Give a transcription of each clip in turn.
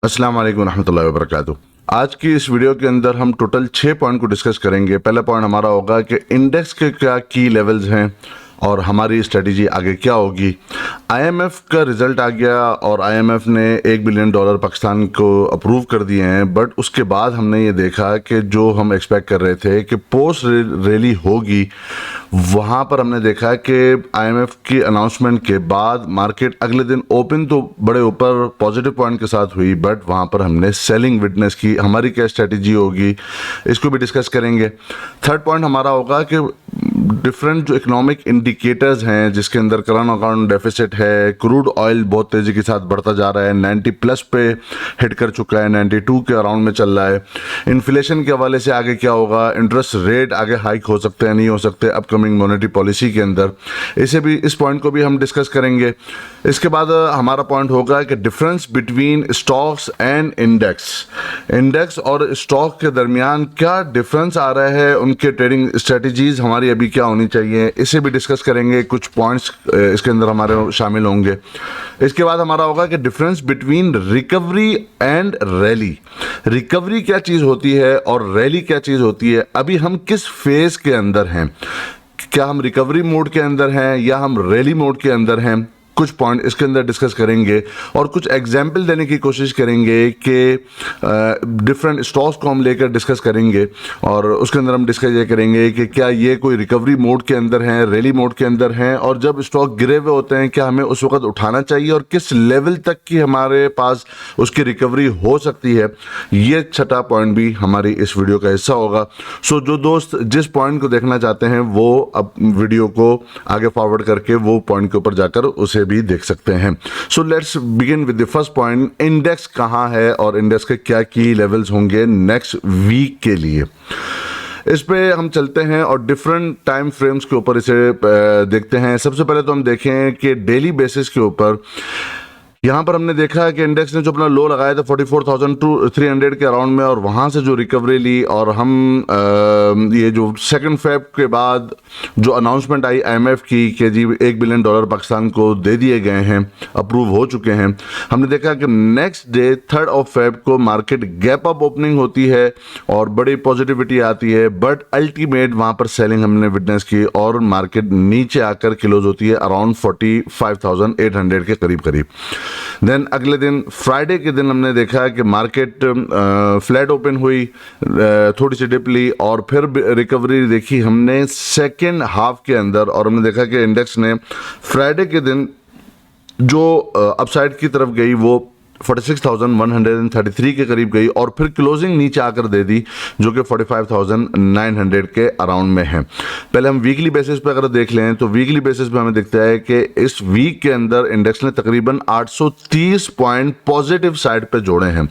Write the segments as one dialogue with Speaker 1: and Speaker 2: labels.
Speaker 1: अस्सलाम वालेकुम रहमतुल्लाहि व बरकातुहू। आज की इस वीडियो के अंदर हम टोटल 6 पॉइंट को डिस्कस करेंगे। पहला पॉइंट हमारा होगा कि इंडेक्स के क्या की लेवल्स हैं और हमारी स्ट्रेटजी आगे क्या होगी। आईएमएफ का रिजल्ट आ गया और आईएमएफ ने $1 बिलियन पाकिस्तान को अप्रूव कर दिए हैं, बट उसके बाद हमने ये देखा कि जो हम एक्सपेक्ट कर रहे थे कि पोस्ट रैली होगी, वहाँ पर हमने देखा कि आईएमएफ की अनाउंसमेंट के बाद मार्केट अगले दिन ओपन तो बड़े ऊपर पॉजिटिव पॉइंट के साथ हुई, बट वहाँ पर हमने सेलिंग विटनेस की। हमारी क्या स्ट्रेटजी होगी, इसको भी डिस्कस करेंगे। थर्ड पॉइंट हमारा होगा कि डिफरेंट जो इकोनॉमिक इंडिकेटर्स हैं, जिसके अंदर करंट अकाउंट डेफिसिट है, क्रूड ऑयल बहुत तेज़ी के साथ बढ़ता जा रहा है, 90 प्लस पे हिट कर चुका है, 92 के अराउंड में चल रहा है। इन्फ्लेशन के हवाले से आगे क्या होगा, इंटरेस्ट रेट आगे हाइक हो सकते हैं, नहीं हो सकते अपकमिंग मॉनेटरी पॉलिसी के अंदर, इस पॉइंट को भी हम डिस्कस करेंगे। इसके बाद हमारा पॉइंट होगा कि difference between stocks and index और स्टॉक के दरमियान क्या डिफरेंस आ रहा है, उनके ट्रेडिंग स्ट्रेटजीज हमारी अभी क्या होनी चाहिए, इसे भी डिस्कस करेंगे। कुछ पॉइंट्स इसके अंदर हमारे शामिल होंगे। इसके बाद हमारा होगा कि difference between recovery and rally. Recovery क्या चीज़ होती है और रैली क्या चीज़ होती है, अभी हम किस फेज के अंदर हैं, क्या हम रिकवरी मोड के अंदर हैं या हम रैली मोड के अंदर हैं, कुछ पॉइंट इसके अंदर डिस्कस करेंगे और कुछ एग्जाम्पल देने की कोशिश करेंगे कि डिफरेंट स्टॉक्स को हम लेकर डिस्कस करेंगे और उसके अंदर हम डिस्कस ये करेंगे कि क्या ये कोई रिकवरी मोड के अंदर हैं, रैली मोड के अंदर हैं, और जब स्टॉक गिरे हुए होते हैं क्या हमें उस वक्त उठाना चाहिए और किस लेवल तक की हमारे पास उसकी रिकवरी हो सकती है। ये छठा पॉइंट भी हमारी इस वीडियो का हिस्सा होगा। सो जो दोस्त जिस पॉइंट को देखना चाहते हैं वो अब वीडियो को आगे फॉरवर्ड करके वो पॉइंट के ऊपर जाकर उसे भी देख सकते हैं। So let's begin with the first point, index कहां है और इंडेक्स के क्या की लेवल्स होंगे नेक्स्ट वीक के लिए। इस पे हम चलते हैं और डिफरेंट टाइम फ्रेम्स के ऊपर इसे देखते हैं। सबसे पहले तो हम देखें कि डेली बेसिस के ऊपर यहाँ पर हमने देखा कि इंडेक्स ने जो अपना लो लगाया था 44,300 के अराउंड में, और वहाँ से जो रिकवरी ली, और हम ये जो 2 फेब के बाद जो अनाउंसमेंट आई आईएमएफ की कि जी $1 बिलियन पाकिस्तान को दे दिए गए हैं, अप्रूव हो चुके हैं, हमने देखा कि नेक्स्ट डे 3 फेब को मार्केट गैप अप ओपनिंग होती है और बड़ी पॉजिटिविटी आती है, बट अल्टीमेट वहाँ पर सेलिंग हमने विटनेस की और मार्केट नीचे आकर क्लोज होती है अराउंड 45,800 के करीब। देन अगले दिन फ्राइडे के दिन हमने देखा कि मार्केट फ्लैट ओपन हुई, थोड़ी सी डिप ली और फिर रिकवरी देखी हमने सेकेंड हाफ के अंदर, और हमने देखा कि इंडेक्स ने फ्राइडे के दिन जो अपसाइड की तरफ गई वो 46,133 के करीब गई और फिर क्लोजिंग नीचे आकर दे दी जो कि 45,900 के अराउंड में है। पहले हम वीकली बेसिस पे अगर देख लें तो वीकली बेसिस पे हमें दिखता है कि इस वीक के अंदर इंडेक्स ने तकरीबन 830 पॉइंट पॉजिटिव साइड पे जोड़े हैं।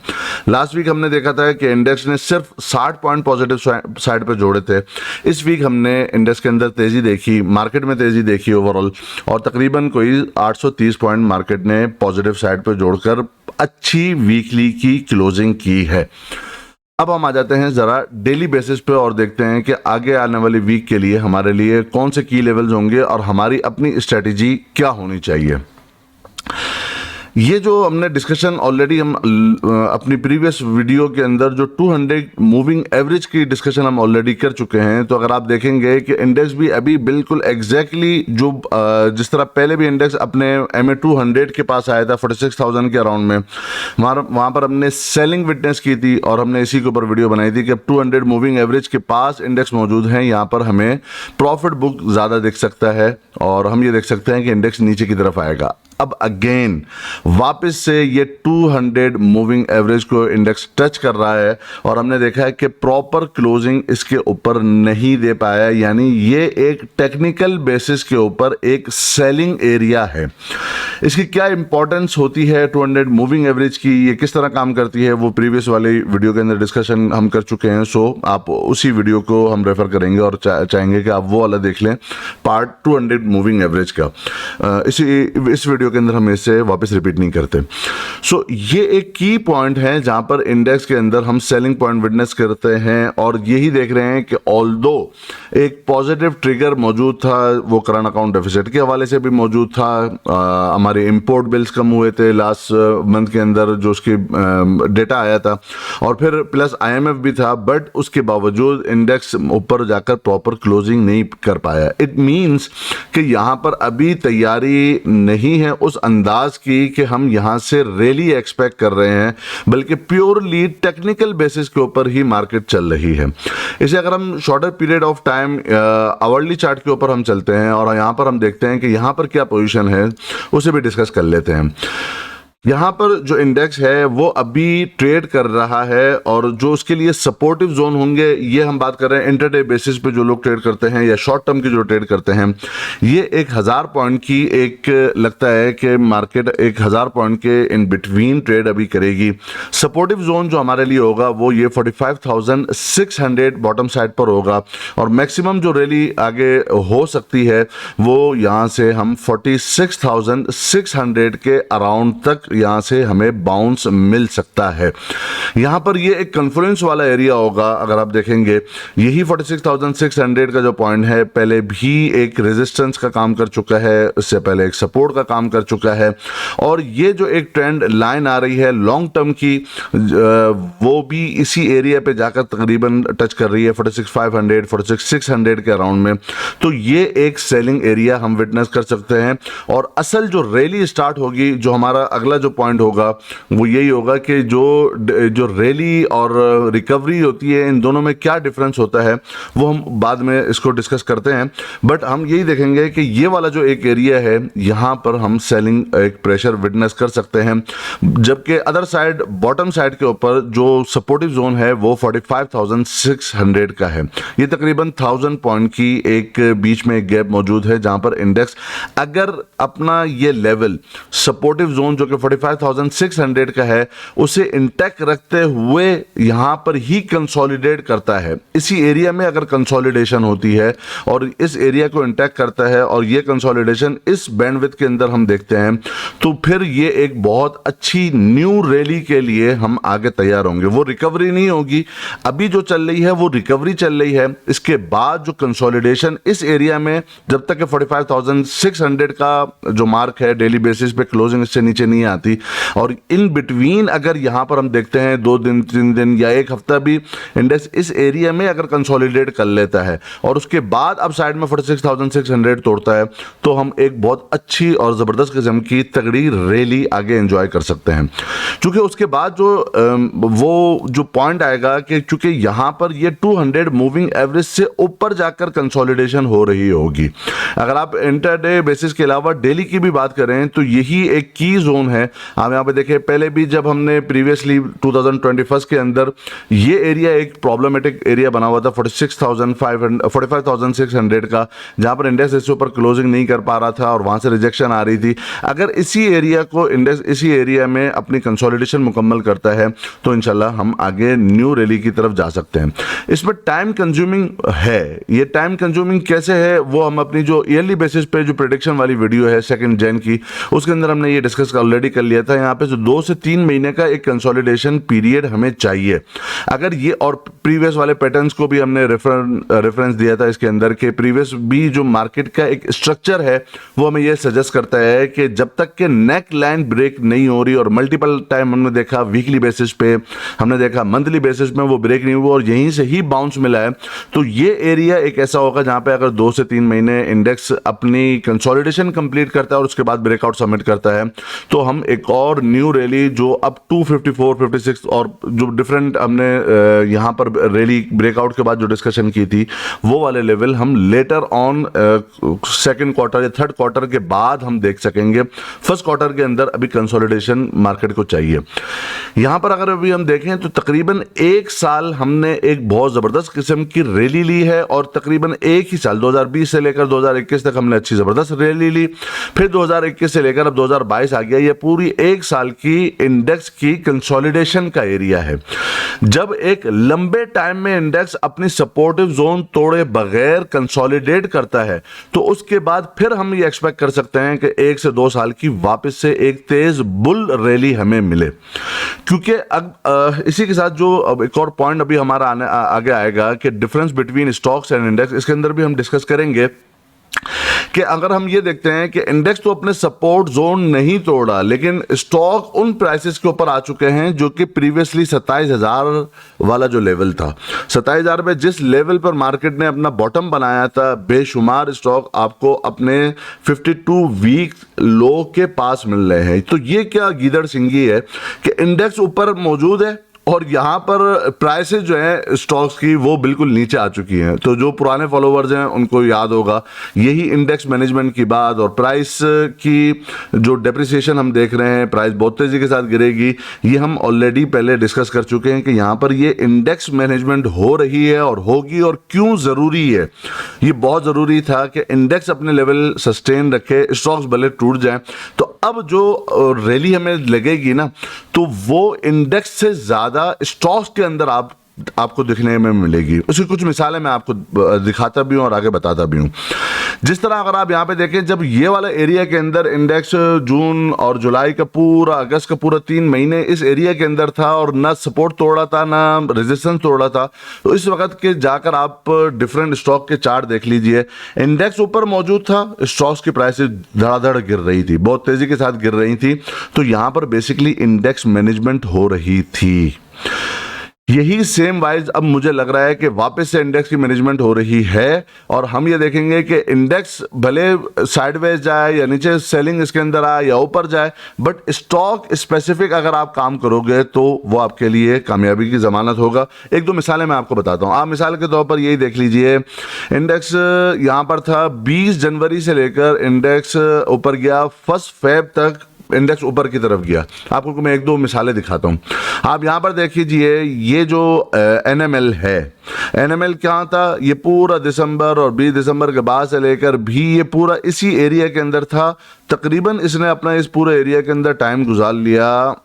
Speaker 1: लास्ट वीक हमने देखा था कि इंडेक्स ने सिर्फ 60 पॉइंट पॉजिटिव साइड पे जोड़े थे। इस वीक हमने इंडेक्स के अंदर तेजी देखी, मार्केट में तेजी देखी ओवरऑल, और तकरीबन कोई 830 पॉइंट मार्केट ने पॉजिटिव साइड पे जोड़कर अच्छी वीकली की क्लोजिंग की है। अब हम आ जाते हैं जरा डेली बेसिस पे और देखते हैं कि आगे आने वाली वीक के लिए हमारे लिए कौन से की लेवल्स होंगे और हमारी अपनी स्ट्रेटजी क्या होनी चाहिए। ये जो हमने डिस्कशन ऑलरेडी हम अपनी प्रीवियस वीडियो के अंदर जो 200 मूविंग एवरेज की डिस्कशन हम ऑलरेडी कर चुके हैं, तो अगर आप देखेंगे कि इंडेक्स भी अभी बिल्कुल एग्जैक्टली जो जिस तरह पहले भी इंडेक्स अपने MA 200 के पास आया था 46,000 के अराउंड में, वहाँ पर हमने सेलिंग विटनेस की थी और हमने इसी के ऊपर वीडियो बनाई थी कि अब 200 मूविंग एवरेज के पास इंडेक्स मौजूद हैं, यहाँ पर हमें प्रॉफिट बुक ज़्यादा दिख सकता है और हम ये देख सकते हैं कि इंडेक्स नीचे की तरफ आएगा। अब अगेन वापस से ये 200 मूविंग एवरेज को इंडेक्स टच कर रहा है और हमने देखा है कि प्रॉपर क्लोजिंग इसके ऊपर नहीं दे पाया, यानी ये एक टेक्निकल बेसिस के ऊपर एक सेलिंग एरिया है। इसकी क्या इंपॉर्टेंस होती है 200 मूविंग एवरेज की, ये किस तरह काम करती है, वो प्रीवियस वाले वीडियो के अंदर डिस्कशन हम कर चुके हैं। सो आप उसी वीडियो को हम रेफर करेंगे और चाहेंगे कि आप वो वाला देख लें, पार्ट 200 मूविंग एवरेज का। इस वीडियो वीडियो के अंदर हम इसे वापस रिपीट नहीं करते। सो ये एक की पॉइंट है जहां पर इंडेक्स के अंदर हम सेलिंग पॉइंट विटनेस करते हैं और यही देख रहे हैं कि ऑल्दो एक पॉजिटिव ट्रिगर मौजूद था, वो करंट अकाउंट डेफिसिट के हवाले से भी मौजूद था, हमारे इंपोर्ट बिल्स कम हुए थे लास्ट मंथ के अंदर जो उसकी डेटा आया था, और फिर प्लस IMF भी था, बट उसके बावजूद इंडेक्स ऊपर जाकर प्रॉपर क्लोजिंग नहीं कर पाया। इट मीन्स कि यहाँ पर अभी तैयारी नहीं है उस अंदाज की कि हम यहाँ से रैली एक्सपेक्ट कर रहे हैं, बल्कि प्योरली टेक्निकल बेसिस के ऊपर ही मार्केट चल रही है। इसे अगर हम shorter period of time hourly chart के ऊपर हम चलते हैं और यहाँ पर हम देखते हैं कि यहाँ पर क्या पोजीशन है, उसे भी डिस्कस कर लेते हैं। यहाँ पर जो इंडेक्स है वो अभी ट्रेड कर रहा है और जो उसके लिए सपोर्टिव जोन होंगे, ये हम बात कर रहे हैं इंटरडे बेसिस पे जो लोग ट्रेड करते हैं या शॉर्ट टर्म की जो ट्रेड करते हैं, ये 1000 पॉइंट की एक लगता है कि मार्केट 1000 पॉइंट के इन बिटवीन ट्रेड अभी करेगी। सपोर्टिव जोन जो हमारे लिए होगा वो ये 45,600 बॉटम साइड पर होगा और मैक्सिमम जो रैली आगे हो सकती है वो यहाँ से हम 46,600 के अराउंड तक यहां से हमें बाउंस मिल सकता है। यहां पर ये एक कॉन्फ्लुएंस वाला एरिया होगा। अगर आप देखेंगे यही 46,600 का जो पॉइंट है पहले भी एक रेजिस्टेंस का काम कर चुका है, इससे पहले एक सपोर्ट का काम कर चुका है, और ये जो एक ट्रेंड लाइन आ रही है लॉन्ग टर्म की वो भी इसी एरिया पे जाकर तकरीबन टच कर रही है 46,500 46,600 के अराउंड में। तो ये एक सेलिंग एरिया हम विटनेस कर सकते हैं और असल जो रैली स्टार्ट होगी, जो हमारा अगला जो पॉइंट होगा वो यही होगा कि जो रैली और रिकवरी होती है इन दोनों में क्या डिफरेंस होता है वो हम बाद में इसको डिस्कस करते हैं। बट हम यही देखेंगे कि ये वाला जो एक एरिया है यहाँ पर हम सेलिंग एक प्रेशर विटनेस कर सकते हैं, जबकि अदर साइड बॉटम साइड के ऊपर जो सपोर्टिव जोन है वो 45,600 का है। ये तकरीबन 1000 पॉइंट की एक बीच में एक गैप मौजूद है जहां पर इंडेक्स अगर अपना ये लेवल सपोर्टिव जोन जो कि 45,600 का है उसे इंटैक्ट रखते हुए यहां पर ही कंसोलिडेट करता है। इसी एरिया में अगर कंसोलिडेशन होती है और इस एरिया को इंटैक्ट करता है और ये कंसोलिडेशन इस बैंडविड्थ के अंदर हम देखते हैं, तो फिर ये एक बहुत अच्छी न्यू रैली के लिए हम आगे तैयार होंगे। वो रिकवरी नहीं होगी, अभी जो चल रही है वो रिकवरी चल रही है। इसके बाद जो कंसोलिडेशन इस एरिया में जब तक 45,600 का जो मार्क है डेली बेसिस पे क्लोजिंग इससे नीचे नहीं आती, और इन बिटवीन अगर यहां पर हम देखते हैं 2 दिन 3 दिन या एक हफ्ता भी इंडेक्स इस एरिया में अगर कंसोलिडेट कर लेता है और उसके बाद अब साइड में 46,600 तोड़ता है, तो हम एक बहुत अच्छी और जबरदस्त किस्म की तगड़ी रैली आगे एंजॉय कर सकते हैं। क्योंकि उसके बाद जो पॉइंट आएगा कि चूंकि यहां पर ये 200 मूविंग एवरेज से ऊपर जाकर कंसोलिडेशन हो रही होगी। अगर आप इंटरडे बेसिस के अलावा डेली की भी बात करें तो यही एक की जोन है। आप यहां पे देखें, पहले भी जब हमने प्रीवियसली 2021 के अंदर ये एरिया एक प्रॉब्लमेटिक एरिया बना हुआ था 45,600 का, जहां पर इंडेक्स इसके ऊपर क्लोजिंग नहीं कर पा रहा था और वहां से रिजेक्शन आ रही थी। अगर इसी एरिया को इंडेक्स इसी एरिया में अपनी कंसोलिडेशन मुकम्मल करता है तो इंशाल्लाह हम आगे न्यू रैली की तरफ जा सकते हैं। इसमें टाइम कंज्यूमिंग है। ये टाइम कंज्यूमिंग कैसे है वो हम अपनी जो ईयरली बेसिस पे जो प्रेडिक्शन वाली वीडियो है 2 जन की, उसके अंदर हमने ये डिस्कस ऑलरेडी कर लिया था। यहाँ पे जो 2 से 3 महीने का एक कंसोलिडेशन पीरियड हमें चाहिए। अगर ये, और प्रीवियस वाले पैटर्न्स को भी हमने रेफरेंस दिया था इसके अंदर के प्रीवियस भी जो मार्केट का एक स्ट्रक्चर है वो हमें ये सजेस्ट करता है कि जब तक के नेक लाइन ब्रेक नहीं हो रही, और मल्टीपल टाइम हमने देखा वीकली बेसिस पे, हमने देखा मंथली बेसिस में वो ब्रेक नहीं हुआ और यहीं से ही बाउंस मिला है, तो ये एरिया एक ऐसा होगा जहां पे अगर 2 से 3 महीने इंडेक्स अपनी कंसोलिडेशन कंप्लीट करता है और उसके बाद ब्रेकआउट सबमिट करता है, तो हम एक और न्यू रैली जो अप टू 54, 56 और जो डिफरेंट हमने यहां पर रैली ब्रेकआउट के बाद जो डिस्कशन की थी वो वाले लेवल हम लेटर ऑन सेकंड क्वार्टर या थर्ड क्वार्टर के बाद हम देख सकेंगे। फर्स्ट क्वार्टर के अंदर अभी कंसोलिडेशन मार्केट को चाहिए। यहां पर अगर अभी हम देखें तो तकरीबन 1 साल हमने एक बहुत जबरदस्त किस्म की रैली ली है और तकरीबन 1 ही साल 2020 से लेकर 2021 तक हमने अच्छी जबरदस्त रैली ली। फिर 2021 से लेकर अब 2022 आ गया, ये पूरी एक साल की इंडेक्स की कंसोलिडेशन का एरिया है। जब एक लंबे टाइम में इंडेक्स अपनी सपोर्टिव जोन तोड़े बगैर कंसोलिडेट करता है तो उसके बाद फिर हम ये एक्सपेक्ट कर सकते हैं कि 1 से 2 साल की वापस से एक तेज बुल रैली हमें मिले। क्योंकि अब इसी के साथ जो अब एक और पॉइंट अभी हमारा आगे आएगा कि difference between stocks and index, इसके अंदर भी हम डिस्कस करेंगे कि अगर हम ये देखते हैं कि इंडेक्स तो अपने सपोर्ट जोन नहीं तोड़ा, लेकिन स्टॉक उन प्राइसेस के ऊपर आ चुके हैं जो कि प्रीवियसली 27,000 वाला जो लेवल था, 27,000 पे जिस लेवल पर मार्केट ने अपना बॉटम बनाया था, बेशुमार स्टॉक आपको अपने 52 वीक लो के पास मिल रहे हैं। तो ये क्या गीदड़ सिंगी है कि इंडेक्स ऊपर मौजूद है और यहाँ पर प्राइसेस जो है स्टॉक्स की वो बिल्कुल नीचे आ चुकी हैं। तो जो पुराने फॉलोवर्स हैं उनको याद होगा यही इंडेक्स मैनेजमेंट की बात, और प्राइस की जो डेप्रिसिएशन हम देख रहे हैं, प्राइस बहुत तेज़ी के साथ गिरेगी, ये हम ऑलरेडी पहले डिस्कस कर चुके हैं कि यहाँ पर ये इंडेक्स मैनेजमेंट हो रही है और होगी, और क्यों ज़रूरी है। ये बहुत ज़रूरी था कि इंडेक्स अपने लेवल सस्टेन रखे, स्टॉक्स भले टूट जाएं। तो अब जो रैली हमें लगेगी ना, तो वो इंडेक्स से ज़्यादा स्टॉक्स के अंदर आपको दिखने में मिलेगी। उसकी कुछ मिसालें मैं आपको दिखाता भी हूं और आगे बताता भी हूं। जिस तरह अगर आप यहां पे देखें, जब ये वाला एरिया के अंदर इंडेक्स जून और जुलाई का पूरा, अगस्त का पूरा 3 महीने इस एरिया के अंदर था और ना सपोर्ट तोड़ा था ना रेजिस्टेंस तोड़ा था, तो इस वक्त के जाकर आप डिफरेंट स्टॉक के चार्ट देख लीजिए। इंडेक्स ऊपर मौजूद था, स्टॉक्स की प्राइसेस धड़ाधड़ गिर रही थी, बहुत तेजी के साथ गिर रही थी। तो यहां पर बेसिकली इंडेक्स मैनेजमेंट हो रही थी। यही सेम वाइज अब मुझे लग रहा है कि वापस से इंडेक्स की मैनेजमेंट हो रही है, और हम ये देखेंगे कि इंडेक्स भले साइडवेज जाए या नीचे सेलिंग इसके अंदर आए या ऊपर जाए, बट स्टॉक स्पेसिफिक अगर आप काम करोगे तो वो आपके लिए कामयाबी की जमानत होगा। एक दो मिसालें मैं आपको बताता हूँ। आप मिसाल के तौर पर यही देख लीजिए, इंडेक्स यहाँ पर था 20 जनवरी से लेकर इंडेक्स ऊपर गया, 1 फेब तक इंडेक्स ऊपर की तरफ गया। आपको मैं एक दो मिसालें दिखाता हूं। आप यहां पर देख लीजिए, ये जो एनएमएल है, एनएमएल क्या था, ये पूरा दिसंबर और 20 दिसंबर के बाद से लेकर भी ये पूरा इसी एरिया के अंदर था। तकरीबन इसने अपना इस पूरे एरिया के अंदर टाइम गुजार लिया,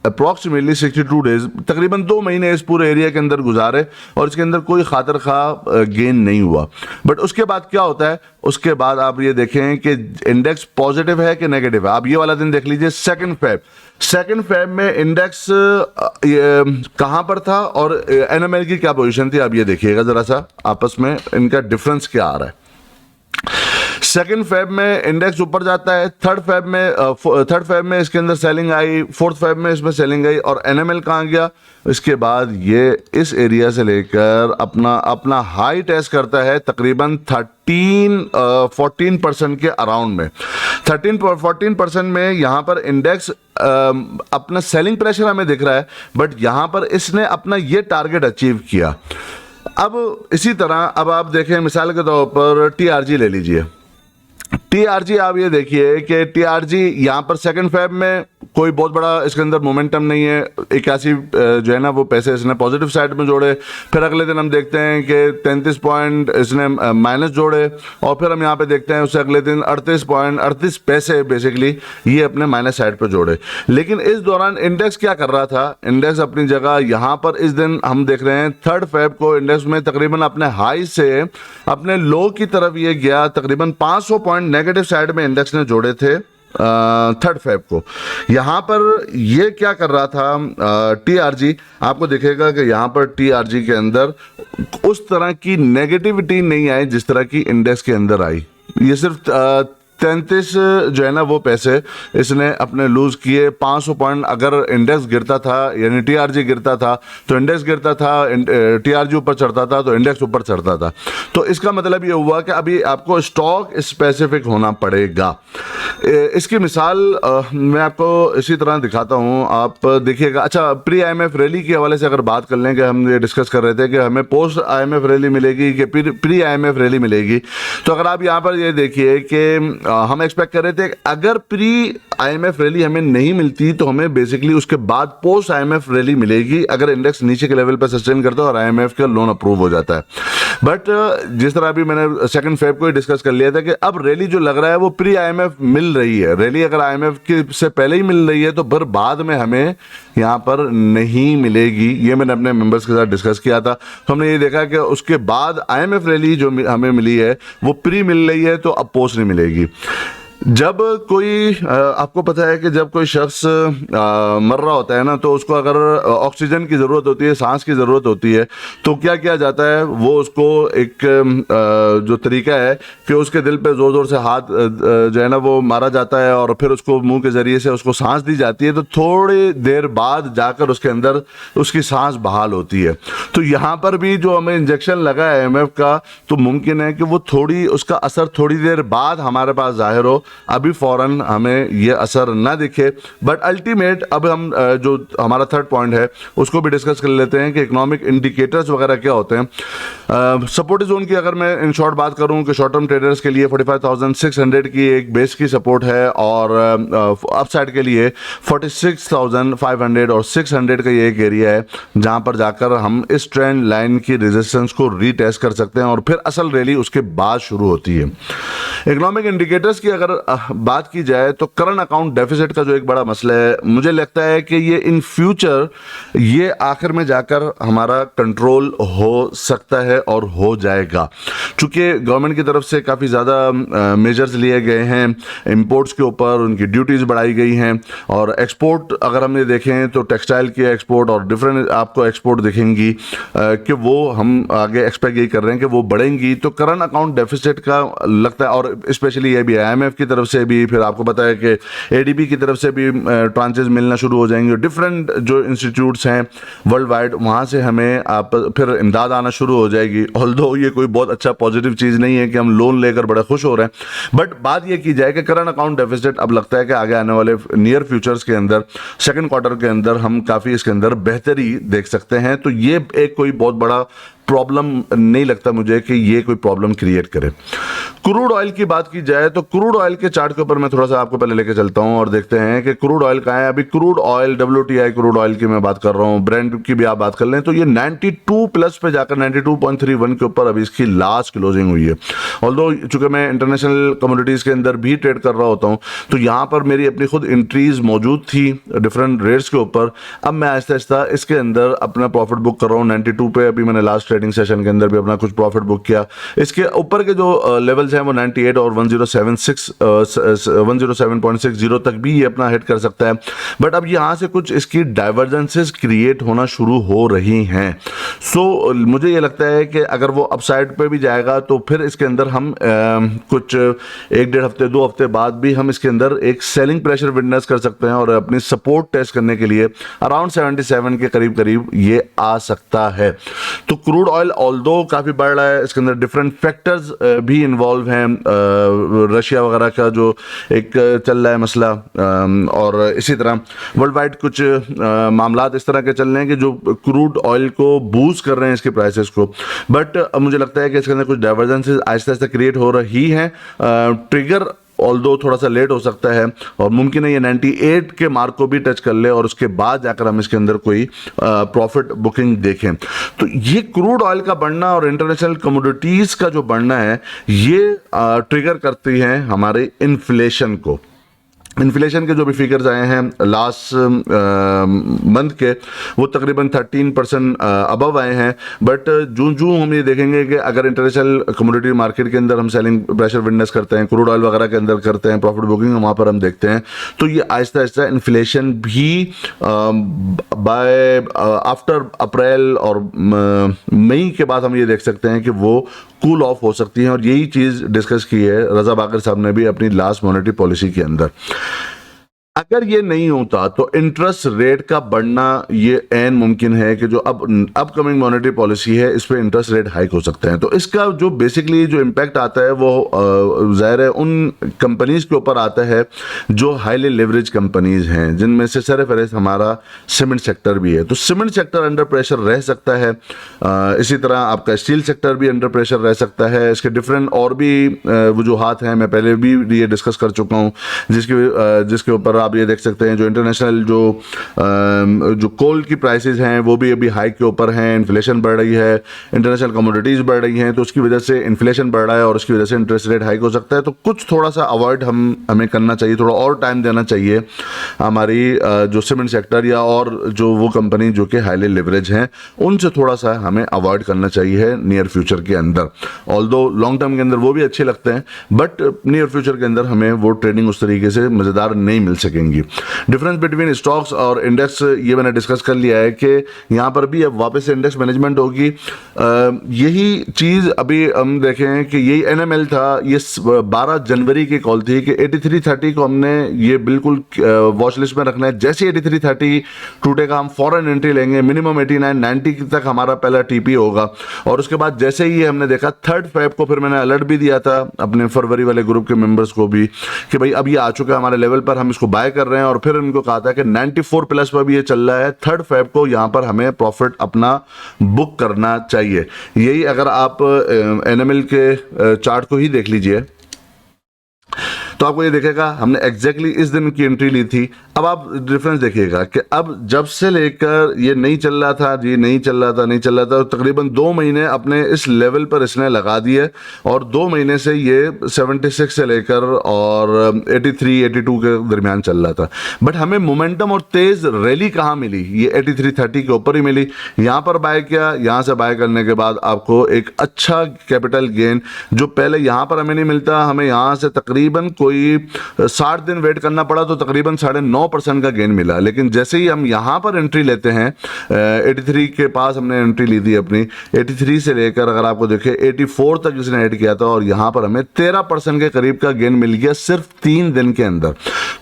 Speaker 1: अप्रॉक्सीमेटली 62 डेज, तकरीबन 2 महीने इस पूरे एरिया के अंदर गुजारे, और इसके अंदर कोई खातर खा गेन नहीं हुआ। बट उसके बाद क्या होता है, उसके बाद आप ये देखें कि इंडेक्स पॉजिटिव है कि नेगेटिव है। आप ये वाला दिन देख लीजिए, 2 फेब में इंडेक्स कहां पर था और एनएमएल की क्या पोजीशन थी, आप ये देखिएगा जरा सा आपस में इनका डिफरेंस क्या आ रहा है। 2 फेब में इंडेक्स ऊपर जाता है, 3 फेब में इसके अंदर सेलिंग आई, 4 फेब में इसमें सेलिंग आई, और एनएमएल कहां गया, इसके बाद ये इस एरिया से लेकर अपना हाई टेस्ट करता है तकरीबन 14% के अराउंड में। 14% में यहां पर इंडेक्स अपना सेलिंग प्रेशर हमें दिख रहा है, बट यहां पर इसने अपना ये टारगेट अचीव किया। अब इसी तरह अब आप देखें, मिसाल के तौर पर टीआरजी ले लीजिए। टीआरजी आप ये देखिए कि टीआरजी यहां पर 2 फेब में कोई बहुत बड़ा इसके अंदर मोमेंटम नहीं है, 81 जो है ना वो पैसे इसने पॉजिटिव साइड में जोड़े। फिर अगले दिन हम देखते हैं कि 33 पॉइंट इसने माइनस जोड़े, और फिर हम यहाँ पे देखते हैं उससे अगले दिन 38 पैसे बेसिकली ये अपने माइनस साइड पे जोड़े। लेकिन इस दौरान इंडेक्स क्या कर रहा था, इंडेक्स अपनी जगह यहाँ पर इस दिन हम देख रहे हैं 3 फेब को इंडेक्स में तकरीबन अपने हाई से अपने लो की तरफ ये गया, तकरीबन 500 पॉइंट नेगेटिव साइड में इंडेक्स ने जोड़े थे 3 फेब को। यहां पर ये क्या कर रहा था टीआरजी, आपको दिखेगा कि यहां पर टीआरजी के अंदर उस तरह की नेगेटिविटी नहीं आई जिस तरह की इंडेक्स के अंदर आई। ये सिर्फ 33 जो है ना वो पैसे इसने अपने लूज किए। 500 पॉइंट अगर इंडेक्स गिरता था, यानी टीआरजी गिरता था तो इंडेक्स गिरता था, टीआरजी ऊपर चढ़ता था तो इंडेक्स ऊपर चढ़ता था। तो इसका मतलब ये हुआ कि अभी आपको स्टॉक स्पेसिफिक होना पड़ेगा। इसकी मिसाल मैं आपको इसी तरह दिखाता हूँ, आप देखिएगा। अच्छा, प्री आईएमएफ रैली के हवाले से अगर बात कर लें, कि हम ये डिस्कस कर रहे थे कि हमें पोस्ट आईएमएफ रैली मिलेगी कि प्री आईएमएफ रैली मिलेगी, तो अगर आप यहाँ पर ये देखिए कि हम एक्सपेक्ट कर रहे थे अगर प्री IMF रैली हमें नहीं मिलती तो हमें बेसिकली उसके बाद पोस्ट IMF रैली मिलेगी अगर इंडेक्स नीचे के लेवल पर सस्टेन करता है और IMF का लोन अप्रूव हो जाता है। बट जिस तरह अभी मैंने 2 फेब को ही डिस्कस कर लिया था कि अब रैली जो लग रहा है वो प्री IMF मिल रही है। रैली अगर IMF के से पहले ही मिल रही है तो फिर बाद में हमें यहाँ पर नहीं मिलेगी। ये मैंने अपने मेंबर्स के साथ डिस्कस किया था, तो हमने ये देखा कि उसके बाद IMF रैली जो हमें मिली है वो प्री मिल रही है, तो अब पोस्ट नहीं मिलेगी। जब कोई आपको पता है कि जब कोई शख्स मर रहा होता है ना, तो उसको अगर ऑक्सीजन की ज़रूरत होती है, सांस की ज़रूरत होती है, तो क्या किया जाता है, वो उसको एक जो तरीका है कि उसके दिल पे ज़ोर ज़ोर से हाथ जो है ना वो मारा जाता है और फिर उसको मुंह के ज़रिए से उसको सांस दी जाती है, तो थोड़ी देर बाद जाकर उसके अंदर उसकी सांस बहाल होती है। तो यहाँ पर भी जो हमें इंजेक्शन लगा है IMF का, तो मुमकिन है कि वो उसका असर थोड़ी देर बाद हमारे पास जाहिर हो, अभी फौरन हमें ये असर ना दिखे। बट अल्टीमेट अब हम जो हमारा 3rd पॉइंट है उसको भी डिस्कस कर लेते हैं कि इकोनॉमिक इंडिकेटर्स वगैरह क्या होते हैं। सपोर्ट जोन की अगर मैं इन शॉर्ट बात करूं कि शॉर्ट टर्म ट्रेडर्स के लिए 45,600 की एक बेस की सपोर्ट है और अपसाइड के लिए 46,500 और 600 का ये एक एरिया है जहां पर जाकर हम इस ट्रेंड लाइन की रेजिस्टेंस को रीटेस्ट कर सकते हैं और फिर असल रैली उसके बाद शुरू होती है। इकोनॉमिक इंडिकेटर्स की अगर बात की जाए तो करंट अकाउंट डेफिसिट का जो एक बड़ा मसला है, मुझे लगता है कि ये इन फ्यूचर ये आखिर में जाकर हमारा कंट्रोल हो सकता है और हो जाएगा, चूंकि गवर्नमेंट की तरफ से काफ़ी ज़्यादा मेजर्स लिए गए हैं इंपोर्ट्स के ऊपर, उनकी ड्यूटीज़ बढ़ाई गई हैं और एक्सपोर्ट अगर हमने देखें तो टेक्सटाइल के एक्सपोर्ट और डिफरेंट आपको एक्सपोर्ट दिखेंगी कि वो हम आगे एक्सपेक्ट यही कर रहे हैं कि वो बढ़ेंगी। तो करंट अकाउंट डेफिसिट का लगता है, और स्पेशली ये भी IMF की तरफ से भी, फिर आपको पता है कि ADB की तरफ से भी ट्रांचेस मिलना शुरू हो जाएंगे, डिफरेंट जो इंस्टीट्यूट्स हैं वर्ल्ड वाइड वहाँ से हमें फिर इमदाद आना शुरू हो जाएगी। ऑल्दो ये कोई बहुत अच्छा पॉजिटिव चीज़ नहीं है कि हम लोन लेकर बड़े खुश हो रहे हैं, बट बात ये की जाए कि करंट अकाउंट डेफिसिट अब लगता है कि आगे आने वाले नियर फ्यूचर्स के अंदर 2nd क्वार्टर के अंदर हम काफ़ी इसके अंदर बेहतरी देख सकते हैं। तो ये एक कोई बहुत बड़ा प्रॉब्लम नहीं लगता मुझे कि ये कोई प्रॉब्लम क्रिएट करे। क्रूड ऑयल की बात की जाए तो क्रूड ऑयल के चार्ट के ऊपर मैं थोड़ा सा आपको पहले लेके चलता हूं और देखते हैं कि क्रूड ऑयल कहाँ है। अभी crude oil WTI crude oil की मैं बात कर रहा हूं, ब्रेंट की भी आप बात कर लें तो ये 92 प्लस पे जाकर 92.31 के ऊपर अभी इसकी लास्ट क्लोजिंग हुई है। ऑल्दो चूंकि मैं इंटरनेशनल कमोडिटीज के अंदर भी ट्रेड कर रहा होता हूं तो यहाँ पर मेरी अपनी खुद एंट्रीज मौजूद थी डिफरेंट रेट्स के ऊपर। अब मैं आहिस्ता आहिस्ता इसके अंदर अपना प्रॉफिट बुक कर रहा हूँ 92 पे। अभी मैंने लास्ट ट्रेडिंग सेशन के अंदर भी अपना कुछ प्रॉफिट बुक किया। इसके ऊपर के जो लेवल्स हैं वो 98 और 107.60 तक भी ये अपना हिट कर सकता है, बट अब यहाँ से कुछ इसकी डाइवर्जेंसेस क्रिएट होना शुरू हो रही हैं। सो मुझे ये लगता है कि अगर वो अपसाइड पे भी जाएगा तो फिर इसके अंदर हम कुछ 1-1.5 हफ्ते 2 हफ्ते बाद भी हम इसके अंदर एक सेलिंग प्रेशर विटनेस कर सकते हैं और अपनी सपोर्ट टेस्ट करने के लिए अराउंड 77 के करीब करीब ये आ सकता है। तो क्रूड ऑयल ऑल्दो काफ़ी बढ़ रहा है, इसके अंदर डिफरेंट फैक्टर्स भी इन्वॉल्व हैं, रशिया वगैरह का जो एक चल रहा है मसला, और इसी तरह वर्ल्ड वाइड कुछ मामलात इस तरह के चल रहे हैं कि जो क्रूड ऑयल को बूस्ट कर रहे हैं इसके प्राइसेस को। बट मुझे लगता है कि इसके अंदर कुछ डाइवर्जेंसेस आहिस्ता आहिस्ता क्रिएट हो रही हैं। ट्रिगर ऑल्दो थोड़ा सा लेट हो सकता है और मुमकिन है ये 98 के मार्क को भी टच कर ले और उसके बाद जाकर हम इसके अंदर कोई प्रॉफिट बुकिंग देखें। तो ये क्रूड ऑयल का बढ़ना और इंटरनेशनल कमोडिटीज का जो बढ़ना है ये ट्रिगर करती हैं हमारे इन्फ्लेशन को। इन्फ्लेशन के जो भी फिगर्स आए हैं लास्ट मंथ के वो तकरीबन 13% अबव आए हैं, बट जूं हम ये देखेंगे कि अगर इंटरनेशनल कमोडिटी मार्केट के अंदर हम सेलिंग प्रेशर विटनेस करते हैं, क्रूड ऑयल वगैरह के अंदर करते हैं प्रॉफिट बुकिंग, वहाँ पर हम देखते हैं तो ये आहिस्ता आहिस्ता इन्फ्लेशन भी बाय आफ्टर अप्रैल और मई के बाद हम ये देख सकते हैं कि वो कूल ऑफ हो सकती है। और यही चीज़ डिस्कस की है रजा बाकर साहब ने भी अपनी लास्ट मॉनेटरी पॉलिसी के अंदर। अगर ये नहीं होता तो इंटरेस्ट रेट का बढ़ना ये ऐन मुमकिन है कि जो अब अपकमिंग मॉनेटरी पॉलिसी है इस पे इंटरेस्ट रेट हाइक हो सकते हैं। तो इसका जो बेसिकली जो इम्पैक्ट आता है वो ज़ाहिर है उन कंपनीज के ऊपर आता है जो हाईली लेवरेज कंपनीज हैं, जिनमें से सरफहरिस्त हमारा सीमेंट सेक्टर भी है। तो सीमेंट सेक्टर अंडर प्रेशर रह सकता है, इसी तरह आपका स्टील सेक्टर भी अंडर प्रेशर रह सकता है। इसके डिफरेंट और भी वजूहात हैं, मैं पहले भी ये डिस्कस कर चुका हूँ, जिसके ऊपर आप ये देख सकते हैं जो इंटरनेशनल जो कोल की प्राइसेस हैं वो भी अभी हाइक के ऊपर हैं, इन्फ्लेशन बढ़ रही है, इंटरनेशनल कमोडिटीज़ बढ़ रही हैं, तो उसकी वजह से इन्फ्लेशन बढ़ रहा है और उसकी वजह से इंटरेस्ट रेट हाइक हो सकता है। तो कुछ थोड़ा सा अवॉइड हमें करना चाहिए, थोड़ा और टाइम देना चाहिए हमारी जो सीमेंट सेक्टर या और जो वो कंपनी जो कि हाईली लिवरेज हैं उनसे थोड़ा सा हमें अवॉइड करना चाहिए नियर फ्यूचर के अंदर। ऑल्दो लॉन्ग टर्म के अंदर वो भी अच्छे लगते हैं, बट नियर फ्यूचर के अंदर हमें वो ट्रेडिंग उस तरीके से मज़ेदार नहीं मिल सकेंगी। डिफरेंस बिटवीन स्टॉक्स और इंडेक्स ये मैंने डिस्कस कर लिया है कि यहाँ पर भी अब वापस से इंडेक्स मैनेजमेंट होगी। यही चीज़ अभी हम देखें कि यही एनएमएल था, ये 12 जनवरी की कॉल थी कि 8330 को हमने ये बिल्कुल वॉच लिस्ट में रखना है। जैसे 8330 टूटेगा हम फॉरेन एंट्री लेंगे, मिनिमम 8990 तक हमारा पहला टीपी होगा। और उसके बाद जैसे ही हमने देखा 3 फेब को, फिर मैंने अलर्ट भी दिया था अपने फरवरी वाले ग्रुप के मेंबर्स को भी कि भाई अब ये आ चुका है हमारे लेवल पर, हम इसको बाय कर रहे हैं। और फिर इनको कहा था कि 94 प्लस पर भी ये चल रहा है, 3 फेब को यहाँ पर हमें प्रॉफिट अपना बुक करना चाहिए। यही अगर आप एनएमएल के चार्ट को ही देख लीजिए तो आपको ये देखेगा हमने एग्जैक्टली इस दिन की एंट्री ली थी। अब आप डिफरेंस देखिएगा कि अब जब से लेकर ये नहीं चल रहा था जी, नहीं चल रहा था, तो तकरीबन 2 महीने अपने इस लेवल पर इसने लगा दिए और 2 महीने से ये 76 से लेकर और 83 82 के दरमियान चल रहा था। बट हमें मोमेंटम और तेज रैली कहाँ मिली? ये 8330 के ऊपर ही मिली। यहाँ पर बाय किया, यहाँ से बाय करने के बाद आपको एक अच्छा कैपिटल गेन जो पहले यहाँ पर हमें नहीं मिलता, हमें यहाँ से तकरीबन कोई 60 दिन वेट करना पड़ा तो तकरीबन 9.5% का गेन मिला। लेकिन जैसे ही हम यहाँ पर एंट्री लेते हैं 83 के पास हमने एंट्री ली थी अपनी, 83 से लेकर अगर आपको देखें 84 तक इसने ऐड किया था और यहाँ पर हमें 13% के करीब का गेन मिल गया सिर्फ 3 दिन के अंदर।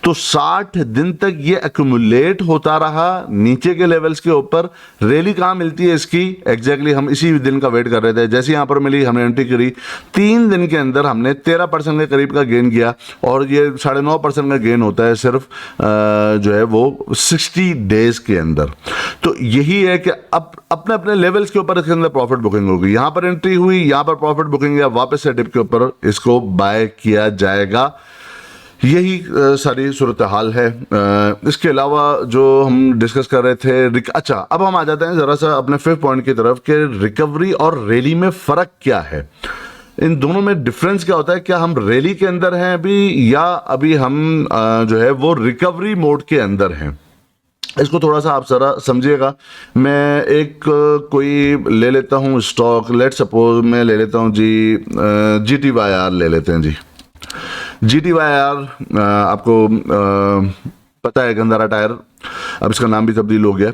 Speaker 1: तो 60 दिन तक ये एक्यूमुलेट होता रहा नीचे के लेवल्स के ऊपर। रैली कहाँ मिलती है इसकी? एग्जैक्टली हम इसी दिन का वेट कर रहे थे, जैसे यहाँ पर मिली हमने एंट्री करी, 3 दिन के अंदर हमने 13% के करीब का गेन किया। और ये 9.5% का गेन होता है सिर्फ जो है वो 60 डेज के अंदर। तो यही है कि अब अपने अपने लेवल्स के ऊपर इसके अंदर प्रॉफिट बुकिंग होगी। यहां पर एंट्री हुई, यहां पर प्रॉफिट बुकिंग या वापस से डिप के ऊपर इसको बाय किया जाएगा। यही सारी सूरत हाल है। इसके अलावा जो हम डिस्कस कर रहे थे अच्छा, अब हम आ जाते हैं ज़रा सा अपने 5th पॉइंट की तरफ कि रिकवरी और रैली में फ़र्क क्या है, इन दोनों में डिफरेंस क्या होता है। क्या हम रैली के अंदर हैं अभी या अभी हम जो है वो रिकवरी मोड के अंदर हैं? इसको थोड़ा सा आप जरा समझिएगा। मैं एक कोई ले लेता हूँ स्टॉक, लेट सपोज मैं ले लेता हूँ जी GTYR ले लेते हैं जी। GTYR आपको पता है गंदारा टायर, अब इसका नाम भी तब्दील हो गया।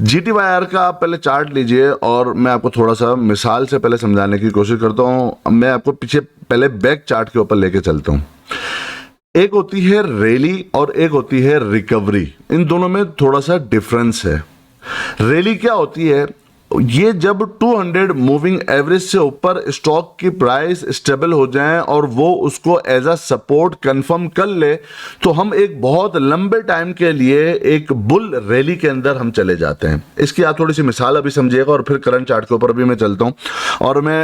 Speaker 1: GTYR का आप पहले चार्ट लीजिए और मैं आपको थोड़ा सा मिसाल से पहले समझाने की कोशिश करता हूँ। मैं आपको पीछे पहले बैक चार्ट के ऊपर लेके चलता हूँ। एक होती है रैली और एक होती है रिकवरी, इन दोनों में थोड़ा सा डिफरेंस है। रैली क्या होती है? ये जब 200 मूविंग एवरेज से ऊपर स्टॉक की प्राइस स्टेबल हो जाए और वो उसको एज अ सपोर्ट कंफर्म कर ले तो हम एक बहुत लंबे टाइम के लिए एक बुल रैली के अंदर हम चले जाते हैं। इसकी आप थोड़ी सी मिसाल अभी समझिएगा और फिर करंट चार्ट के ऊपर भी मैं चलता हूं। और मैं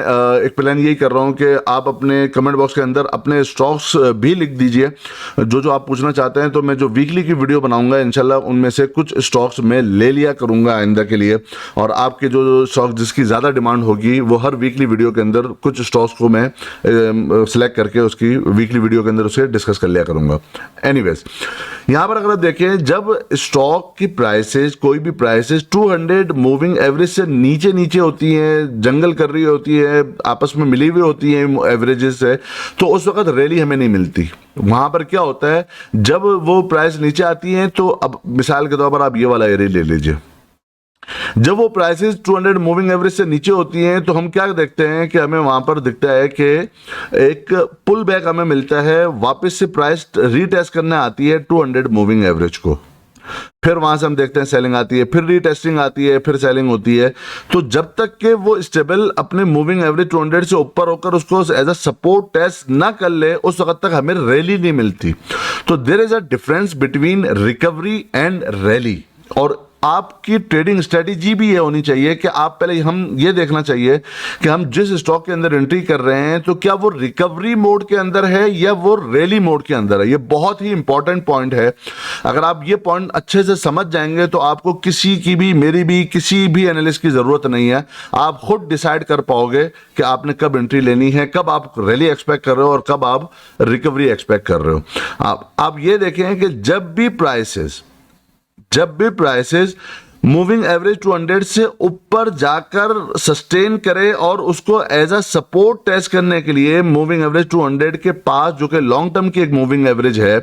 Speaker 1: एक प्लान यही कर रहा हूं कि आप अपने कमेंट बॉक्स के अंदर अपने स्टॉक्स भी लिख दीजिए जो आप पूछना चाहते हैं। तो मैं जो वीकली की वीडियो बनाऊंगा इंशाल्लाह उनमें से कुछ स्टॉक्स मैं ले लिया करूंगा आइंदा के लिए, और आपके जो स्टॉक जिसकी ज़्यादा डिमांड होगी वो हर वीकली वीडियो के अंदर कुछ स्टॉक्स को मैं सिलेक्ट करके उसकी वीकली वीडियो के अंदर उसे डिस्कस कर लिया करूंगा। एनीवेज, यहाँ पर अगर आप देखें जब स्टॉक की प्राइसेस, कोई भी प्राइसेस 200 मूविंग एवरेज से नीचे नीचे होती हैं, जंगल कर रही होती है, आपस में मिली हुई होती हैं एवरेजेस से, तो उस वक्त रैली हमें नहीं मिलती। वहाँ पर क्या होता है जब वो प्राइस नीचे आती है तो अब मिसाल के तौर पर आप ये वाला एरिया ले लीजिए। जब वो प्राइसेस 200 मूविंग एवरेज से नीचे होती हैं तो हम क्या देखते हैं कि हमें वहां पर दिखता है कि एक पुल बैक हमें मिलता है, वापस से प्राइस रीटेस्ट करने आती है 200 मूविंग एवरेज को, फिर वहां से हम देखते हैं सेलिंग आती है, फिर रीटेस्टिंग आती है, फिर सेलिंग होती है। तो जब तक के वो स्टेबल अपने मूविंग एवरेज 200 से ऊपर होकर उसको एज अ सपोर्ट टेस्ट ना कर ले, उस वक्त तक हमें रैली नहीं मिलती। तो there is a difference between recovery and rally. और आपकी ट्रेडिंग स्ट्रेटेजी भी ये होनी चाहिए कि आप पहले हम ये देखना चाहिए कि हम जिस स्टॉक के अंदर एंट्री कर रहे हैं तो क्या वो रिकवरी मोड के अंदर है या वो रैली मोड के अंदर है। ये बहुत ही इंपॉर्टेंट पॉइंट है। अगर आप ये पॉइंट अच्छे से समझ जाएंगे तो आपको किसी की भी, मेरी भी, किसी भी एनालिस्ट की जरूरत नहीं है। आप खुद डिसाइड कर पाओगे कि आपने कब एंट्री लेनी है, कब आप रैली एक्सपेक्ट कर रहे हो और कब आप रिकवरी एक्सपेक्ट कर रहे हो। आप ये देखें कि जब भी प्राइसेस मूविंग एवरेज 200 से ऊपर जाकर सस्टेन करे और उसको एज अ सपोर्ट टेस्ट करने के लिए मूविंग एवरेज 200 के पास, जो कि लॉन्ग टर्म की एक मूविंग एवरेज है,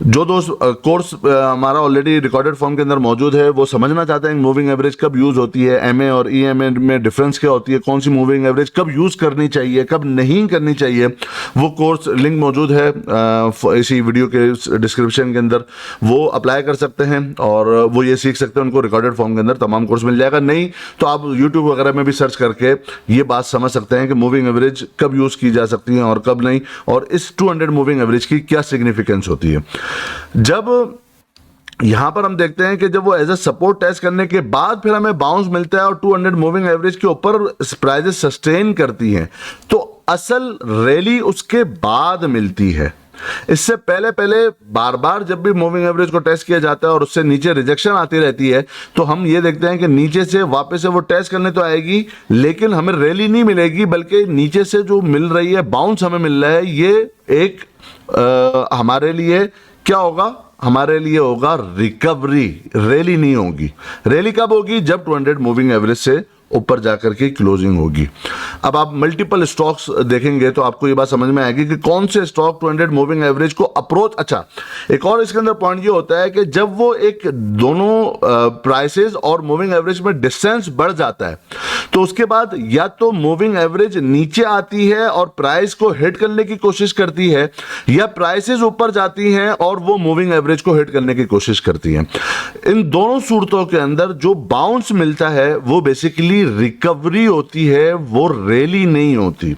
Speaker 1: जो दोस्त कोर्स हमारा ऑलरेडी रिकॉर्डेड फॉर्म के अंदर मौजूद है वो समझना चाहते हैं मूविंग एवरेज कब यूज होती है, एमए और ईएमए में डिफरेंस क्या होती है, कौन सी मूविंग एवरेज कब यूज करनी चाहिए, कब नहीं करनी चाहिए, वो कोर्स लिंक मौजूद है इसी वीडियो के डिस्क्रिप्शन के अंदर, वो अप्लाई कर सकते हैं और वो ये सीख सकते हैं। उनको रिकॉर्डेड फॉर्म के अंदर तमाम कोर्स मिल जाएगा। नहीं तो आप यूट्यूब वगैरह में भी सर्च करके ये बात समझ सकते हैं कि मूविंग एवरेज कब यूज की जा सकती है और कब नहीं, और इस 200 मूविंग एवरेज की क्या सिग्निफिकेंस होती है। जब यहां पर हम देखते हैं कि जब वो एज अ सपोर्ट टेस्ट करने के बाद फिर हमें बाउंस मिलता है और 200 मूविंग एवरेज के ऊपर प्राइसेस सस्टेन करती हैं, तो असल रैली उसके बाद मिलती है। इससे पहले बार बार जब भी मूविंग एवरेज को टेस्ट किया जाता है और उससे नीचे रिजेक्शन आती रहती है तो हम ये देखते हैं कि नीचे से वापस से वो टेस्ट करने तो आएगी लेकिन हमें रैली नहीं मिलेगी, बल्कि नीचे से जो मिल रही है बाउंस हमें मिल रहा है, ये एक हमारे लिए क्या होगा, हमारे लिए होगा रिकवरी, रैली नहीं होगी। रैली कब होगी? जब 200 मूविंग एवरेज से ऊपर जाकर के क्लोजिंग होगी। अब आप मल्टीपल स्टॉक्स देखेंगे तो आपको ये बात समझ में आएगी कि कौन से स्टॉक 200 मूविंग एवरेज को अप्रोच। अच्छा, एक और इसके अंदर पॉइंट ये होता है कि जब वो एक दोनों प्राइसेस और मूविंग एवरेज में डिस्टेंस बढ़ जाता है तो उसके बाद या तो मूविंग एवरेज नीचे आती है और प्राइस को हिट करने की कोशिश करती है, या प्राइसेस ऊपर जाती हैं और वो मूविंग एवरेज को हिट करने की कोशिश करती हैं। इन दोनों सूरतों के अंदर जो बाउंस मिलता है वो बेसिकली रिकवरी होती है, वो रैली नहीं होती।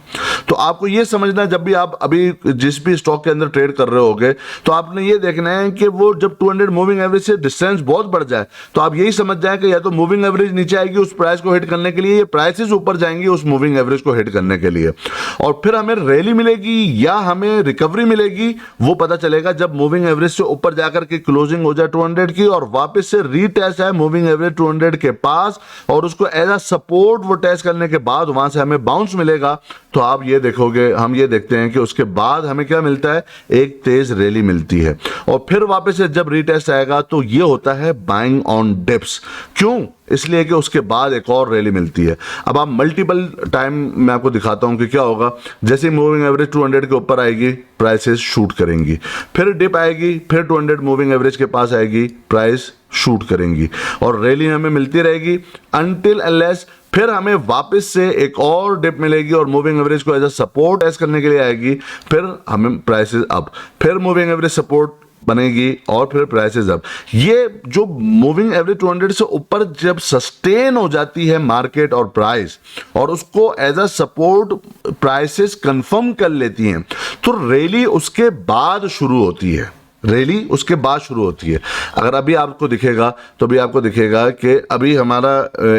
Speaker 1: तो आपको यह समझना, जब भी आप अभी जिस भी स्टॉक के अंदर ट्रेड कर रहे होगे तो आपने ये देखना है कि वो जब 200 मूविंग एवरेज से डिस्टेंस बहुत बढ़ जाए तो आप यही समझ जाए कि या तो मूविंग एवरेज नीचे आएगी उस प्राइस को हिट करने के लिए, या प्राइसेस ऊपर जाएंगी उस मूविंग एवरेज को हिट करने के लिए, और फिर हमें रैली मिलेगी या हमें रिकवरी मिलेगी वो पता चलेगा जब मूविंग एवरेज से ऊपर जाकर के क्लोजिंग हो जाए 200 की और वापस से रीटेस्ट है मूविंग एवरेज 200 के पास और उसको एज अ सपोर्ट वो टेस्ट करने के बाद वहां से हमें बाउंस मिलेगा। तो आप ये देखोगे, हम ये देखते हैं कि उसके बाद हमें क्या मिलता है, एक तेज रैली मिलती है और फिर वापस से जब रीटेस्ट आएगा तो ये होता है बाइंग ऑन डिप्स। क्यों? इसलिए कि उसके बाद एक और रैली मिलती है। अब आप मल्टीपल टाइम मैं आपको दिखाता हूं कि क्या होगा। जैसे मूविंग एवरेज 200 के ऊपर आएगी प्राइसेस शूट करेंगी, फिर डिप आएगी, फिर 200 मूविंग एवरेज के पास आएगी, प्राइस शूट करेंगी और रैली हमें मिलती रहेगी अनटिल अनलेस फिर हमें वापस से एक और डिप मिलेगी और मूविंग एवरेज को एज अ सपोर्ट टेस्ट करने के लिए आएगी, फिर हमें प्राइसेस अप, फिर मूविंग एवरेज सपोर्ट बनेगी और फिर प्राइसेस अप। ये जो मूविंग एवरेज 200 से ऊपर जब सस्टेन हो जाती है मार्केट और प्राइस और उसको as a support prices confirm कर लेती हैं तो रैली उसके बाद शुरू होती है। रैली उसके बाद शुरू होती है। अगर अभी आपको दिखेगा तो अभी आपको दिखेगा कि अभी हमारा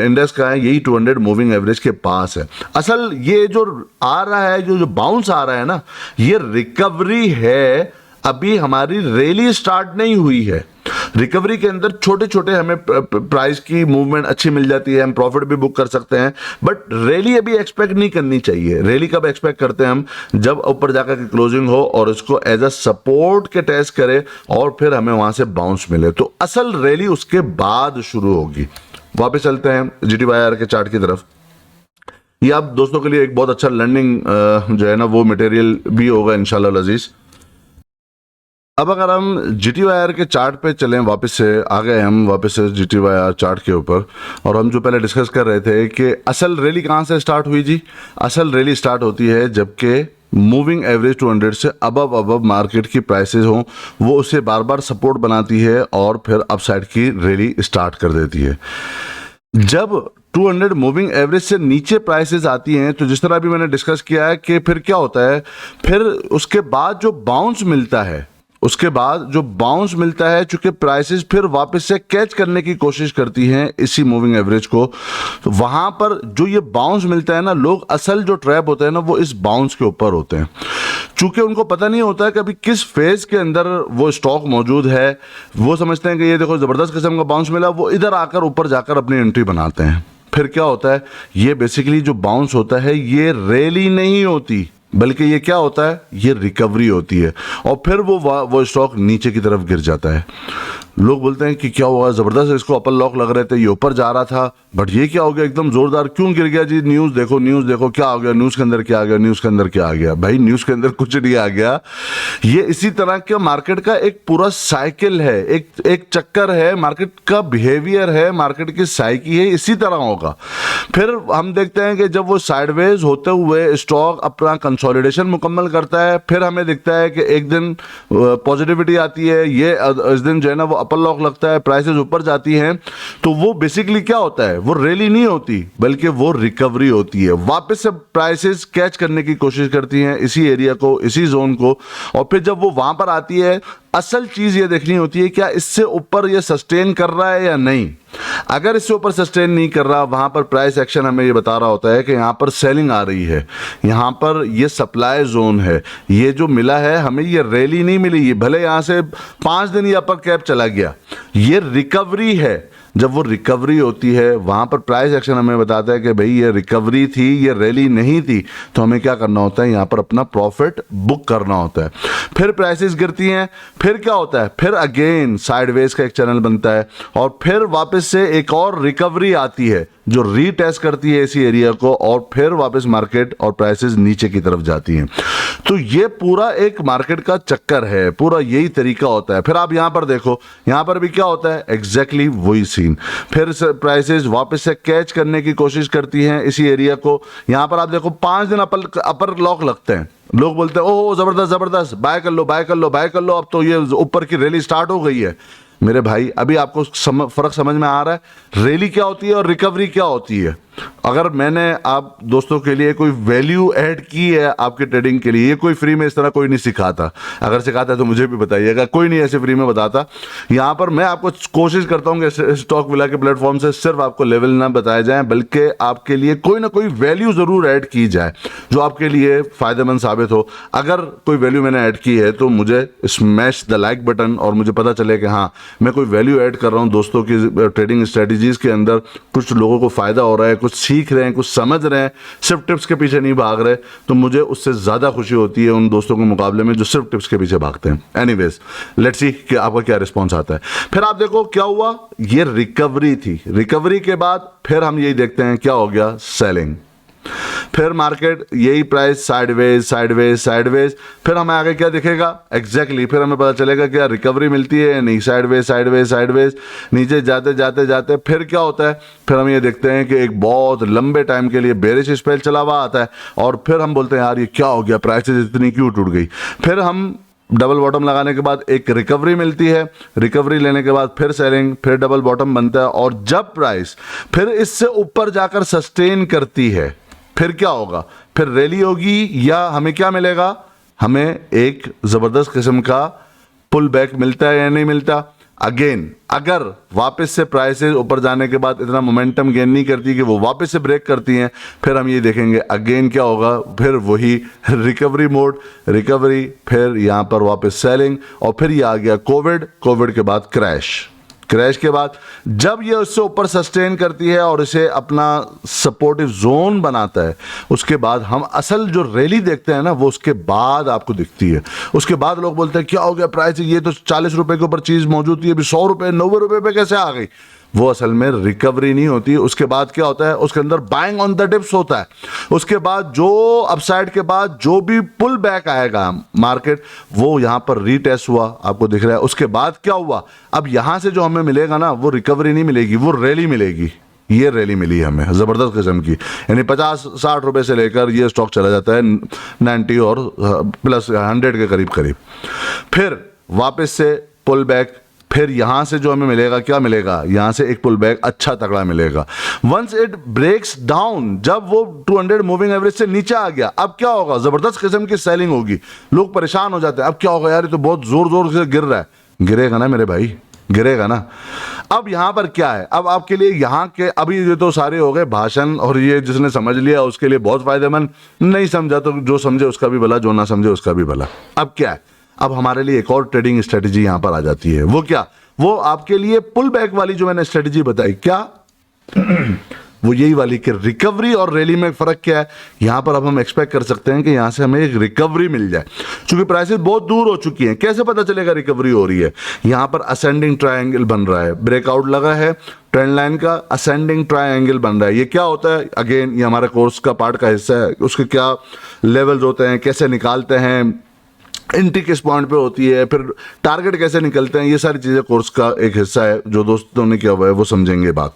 Speaker 1: इंडेक्स का है यही 200 मूविंग एवरेज के पास है। असल ये जो आ रहा है, जो बाउंस आ रहा है ना, ये रिकवरी है, अभी हमारी रैली स्टार्ट नहीं हुई है। रिकवरी के अंदर छोटे छोटे हमें प्राइस की मूवमेंट अच्छी मिल जाती है, हम प्रॉफिट भी बुक कर सकते हैं, बट रैली अभी एक्सपेक्ट नहीं करनी चाहिए। रैली कब एक्सपेक्ट करते हैं हम? जब ऊपर जाकर के क्लोजिंग हो और उसको एज अ सपोर्ट के टेस्ट करे और फिर हमें वहां से बाउंस मिले, तो असल रैली उसके बाद शुरू होगी। वापस चलते हैं GTYR के चार्ट की तरफ। ये आप दोस्तों के लिए एक बहुत अच्छा लर्निंग जो है ना वो मटेरियल भी होगा इंशाल्लाह अजीज। अब अगर हम GTYR के चार्ट पे चलें, वापस से आ गए हम वापस से GTYR चार्ट के ऊपर, और हम जो पहले डिस्कस कर रहे थे कि असल रैली कहाँ से स्टार्ट हुई जी। असल रैली स्टार्ट होती है जबकि मूविंग एवरेज 200 से अबव मार्केट की प्राइसेस हों, वो उसे बार बार सपोर्ट बनाती है और फिर अपसाइड की रैली स्टार्ट कर देती है। जब 200 मूविंग एवरेज से नीचे प्राइसेस आती हैं तो जिस तरह अभी मैंने डिस्कस किया है कि फिर क्या होता है, फिर उसके बाद जो बाउंस मिलता है, चूंकि प्राइसेस फिर वापस से कैच करने की कोशिश करती हैं इसी मूविंग एवरेज को, तो वहां पर जो ये बाउंस मिलता है ना, लोग असल जो ट्रैप होते हैं ना वो इस बाउंस के ऊपर होते हैं। चूंकि उनको पता नहीं होता है कि अभी किस फेज के अंदर वो स्टॉक मौजूद है, वो समझते हैं कि ये देखो जबरदस्त किस्म का बाउंस मिला, वो इधर आकर ऊपर जाकर अपनी एंट्री बनाते हैं। फिर क्या होता है, ये बेसिकली जो बाउंस होता है ये रैली नहीं होती, बल्कि ये क्या होता है, ये रिकवरी होती है, और फिर वो स्टॉक नीचे की तरफ गिर जाता है। लोग बोलते हैं कि क्या हुआ, जबरदस्त इसको अपर लॉक लग रहे थे, ये ऊपर जा रहा था, बट ये क्या हो गया, एकदम जोरदार क्यों गिर गया जी। न्यूज़ देखो क्या हो गया, न्यूज़ के अंदर क्या आ गया, भाई न्यूज़ के अंदर कुछ नहीं आ गया। ये इसी तरह के मार्केट का एक पूरा साइकिल है, एक चक्कर है, मार्केट का बिहेवियर है, मार्केट की साइकी है, इसी तरह होगा। फिर हम देखते हैं कि जब वो साइडवेज होते हुए स्टॉक अपना कंसोलिडेशन मुकम्मल करता है, फिर हमें दिखता है कि एक दिन पॉजिटिविटी आती है, ये इस दिन जो है ना वो अपर लॉक लगता है, प्राइसेस ऊपर जाती हैं, तो वो बेसिकली क्या होता है, वो रैली नहीं होती बल्कि वो रिकवरी होती है। वापस से प्राइसेस कैच करने की कोशिश करती हैं इसी एरिया को, इसी जोन को, और फिर जब वो वहां पर आती है, असल चीज ये देखनी होती है क्या इससे ऊपर ये सस्टेन कर रहा है या नहीं। अगर इससे ऊपर सस्टेन नहीं कर रहा, वहां पर प्राइस एक्शन हमें ये बता रहा होता है कि यहां पर सेलिंग आ रही है, यहां पर ये सप्लाई जोन है, ये जो मिला है हमें ये रैली नहीं मिली, ये भले यहां से 5 दिन ये अपर कैप चला गया, ये रिकवरी है। जब वो रिकवरी होती है वहां पर प्राइस एक्शन हमें बताता है कि भाई ये रिकवरी थी, ये रैली नहीं थी, तो हमें क्या करना होता है, यहां पर अपना प्रॉफिट बुक करना होता है। फिर प्राइसेस गिरती हैं, फिर क्या होता है, फिर अगेन साइडवेज का एक चैनल बनता है, और फिर वापस से एक और रिकवरी आती है जो रीटेस्ट करती है इसी एरिया को, और फिर वापस मार्केट और प्राइसेस नीचे की तरफ जाती हैं। तो ये पूरा एक मार्केट का चक्कर है, पूरा यही तरीका होता है। फिर आप यहां पर देखो, यहां पर भी क्या होता है, एग्जैक्टली वही सीन। फिर प्राइसेस वापस से कैच करने की कोशिश करती हैं इसी एरिया को। यहां पर आप देखो 5 दिन अपर लॉक लगते हैं, लोग बोलते हैं ओह जबरदस्त, बाय कर लो, अब तो ये ऊपर की रैली स्टार्ट हो गई है। मेरे भाई अभी आपको फर्क समझ में आ रहा है, रैली क्या होती है और रिकवरी क्या होती है। अगर मैंने आप दोस्तों के लिए कोई वैल्यू ऐड की है आपके ट्रेडिंग के लिए, ये कोई फ्री में इस तरह कोई नहीं सिखाता, अगर सिखाता है तो मुझे भी बताइएगा, कोई नहीं ऐसे फ्री में बताता। यहाँ पर मैं आपको कोशिश करता हूँ कि स्टॉक विला के प्लेटफॉर्म से सिर्फ आपको लेवल ना बताए जाएं, बल्कि आपके लिए कोई ना कोई वैल्यू जरूर ऐड की जाए जो आपके लिए फायदेमंद साबित हो। अगर कोई वैल्यू मैंने ऐड की है तो मुझे स्मैश द लाइक बटन, और मुझे पता चले कि हाँ मैं कोई वैल्यू ऐड कर रहा हूँ दोस्तों की ट्रेडिंग स्ट्रेटजीज के अंदर, कुछ लोगों को फायदा हो रहा है, कुछ सीख रहे हैं, कुछ समझ रहे हैं, सिर्फ टिप्स के पीछे नहीं भाग रहे, तो मुझे उससे ज्यादा खुशी होती है उन दोस्तों के मुकाबले में जो सिर्फ टिप्स के पीछे भागते हैं। एनीवेज लेट्स सी कि आपका क्या रिस्पॉन्स आता है। फिर आप देखो क्या हुआ, ये रिकवरी थी, रिकवरी के बाद फिर हम यही देखते हैं क्या हो गया, सेलिंग। फिर मार्केट यही प्राइस साइडवेज, फिर हमें आगे क्या दिखेगा, एग्जैक्टली फिर हमें पता चलेगा क्या रिकवरी मिलती है या नहीं, साइडवेज नीचे जाते फिर क्या होता है, फिर हम ये देखते हैं कि एक बहुत लंबे टाइम के लिए बेरिश स्पेल चला हुआ आता है, और फिर हम बोलते हैं यार ये क्या हो गया, प्राइसेस इतनी क्यों टूट गई। फिर हम डबल बॉटम लगाने के बाद एक रिकवरी मिलती है, रिकवरी लेने के बाद फिर सेलिंग, फिर डबल बॉटम बनता है, और जब प्राइस फिर इससे ऊपर जाकर सस्टेन करती है, फिर क्या होगा, फिर रैली होगी, या हमें क्या मिलेगा, हमें एक जबरदस्त किस्म का पुल बैक मिलता है या नहीं मिलता। अगेन अगर वापस से प्राइसेस ऊपर जाने के बाद इतना मोमेंटम गेन नहीं करती कि वो वापस से ब्रेक करती हैं, फिर हम ये देखेंगे अगेन क्या होगा, फिर वही रिकवरी मोड, रिकवरी, फिर यहां पर वापस सेलिंग, और फिर ये आ गया कोविड के बाद क्रैश के बाद जब ये उससे ऊपर सस्टेन करती है और इसे अपना सपोर्टिव जोन बनाता है, उसके बाद हम असल जो रैली देखते हैं ना वो उसके बाद आपको दिखती है। उसके बाद लोग बोलते हैं क्या हो गया प्राइस, ये तो 40 रुपए के ऊपर चीज मौजूद थी, अभी 100 रुपए 90 रुपए पे कैसे आ गई। वो असल में रिकवरी नहीं होती। उसके बाद क्या होता है, उसके अंदर बाइंग ऑन द डिप्स होता है। उसके बाद जो अपसाइड के बाद जो भी पुल बैक आएगा मार्केट, वो यहां पर रीटेस्ट हुआ, आपको दिख रहा है। उसके बाद क्या हुआ, अब यहां से जो हमें मिलेगा ना, वो रिकवरी नहीं मिलेगी, वो रैली मिलेगी। ये रैली मिली हमें ज़बरदस्त किस्म की, यानी 50-60 रुपए से लेकर ये स्टॉक चला जाता है 90 और प्लस 100 के करीब करीब। फिर वापस से पुल बैक, फिर यहां से जो हमें मिलेगा, क्या मिलेगा, यहां से एक पुल बैक अच्छा तगड़ा मिलेगा। वंस इट ब्रेक्स डाउन, जब वो 200 मूविंग एवरेज से नीचे आ गया, अब क्या होगा, जबरदस्त किस्म की सेलिंग होगी। लोग परेशान हो जाते हैं, अब क्या होगा यार, ये तो बहुत जोर जोर से गिर रहा है। गिरेगा ना मेरे भाई, गिरेगा ना। अब यहां पर क्या है, अब आपके लिए यहां के अभी ये तो सारे हो गए भाषण, और ये जिसने समझ लिया उसके लिए बहुत फायदेमंद, नहीं समझा तो जो समझे उसका भी भला, जो ना समझे उसका भी भला। अब क्या है, अब हमारे लिए एक और ट्रेडिंग स्ट्रेटेजी यहां पर आ जाती है। वो क्या, वो आपके लिए पुल बैक वाली जो मैंने स्ट्रेटेजी बताई, क्या वो यही वाली कि रिकवरी और रैली में फर्क क्या है। यहां पर अब हम एक्सपेक्ट कर सकते हैं कि यहां से हमें एक रिकवरी मिल जाए, क्योंकि प्राइसेस बहुत दूर हो चुकी हैं। कैसे पता चलेगा रिकवरी हो रही है, यहां पर असेंडिंग ट्रायंगल बन रहा है, ब्रेकआउट लगा है ट्रेंड लाइन का, असेंडिंग ट्रायंगल बन रहा है। ये क्या होता है, अगेन ये हमारे कोर्स का पार्ट का हिस्सा है। उसके क्या लेवल्स होते हैं, कैसे निकालते हैं, एंट्री किस पॉइंट पे होती है, फिर टारगेट कैसे निकलते हैं, ये सारी चीज़ें कोर्स का एक हिस्सा है। जो दोस्तों ने किया हुआ है वो समझेंगे बात।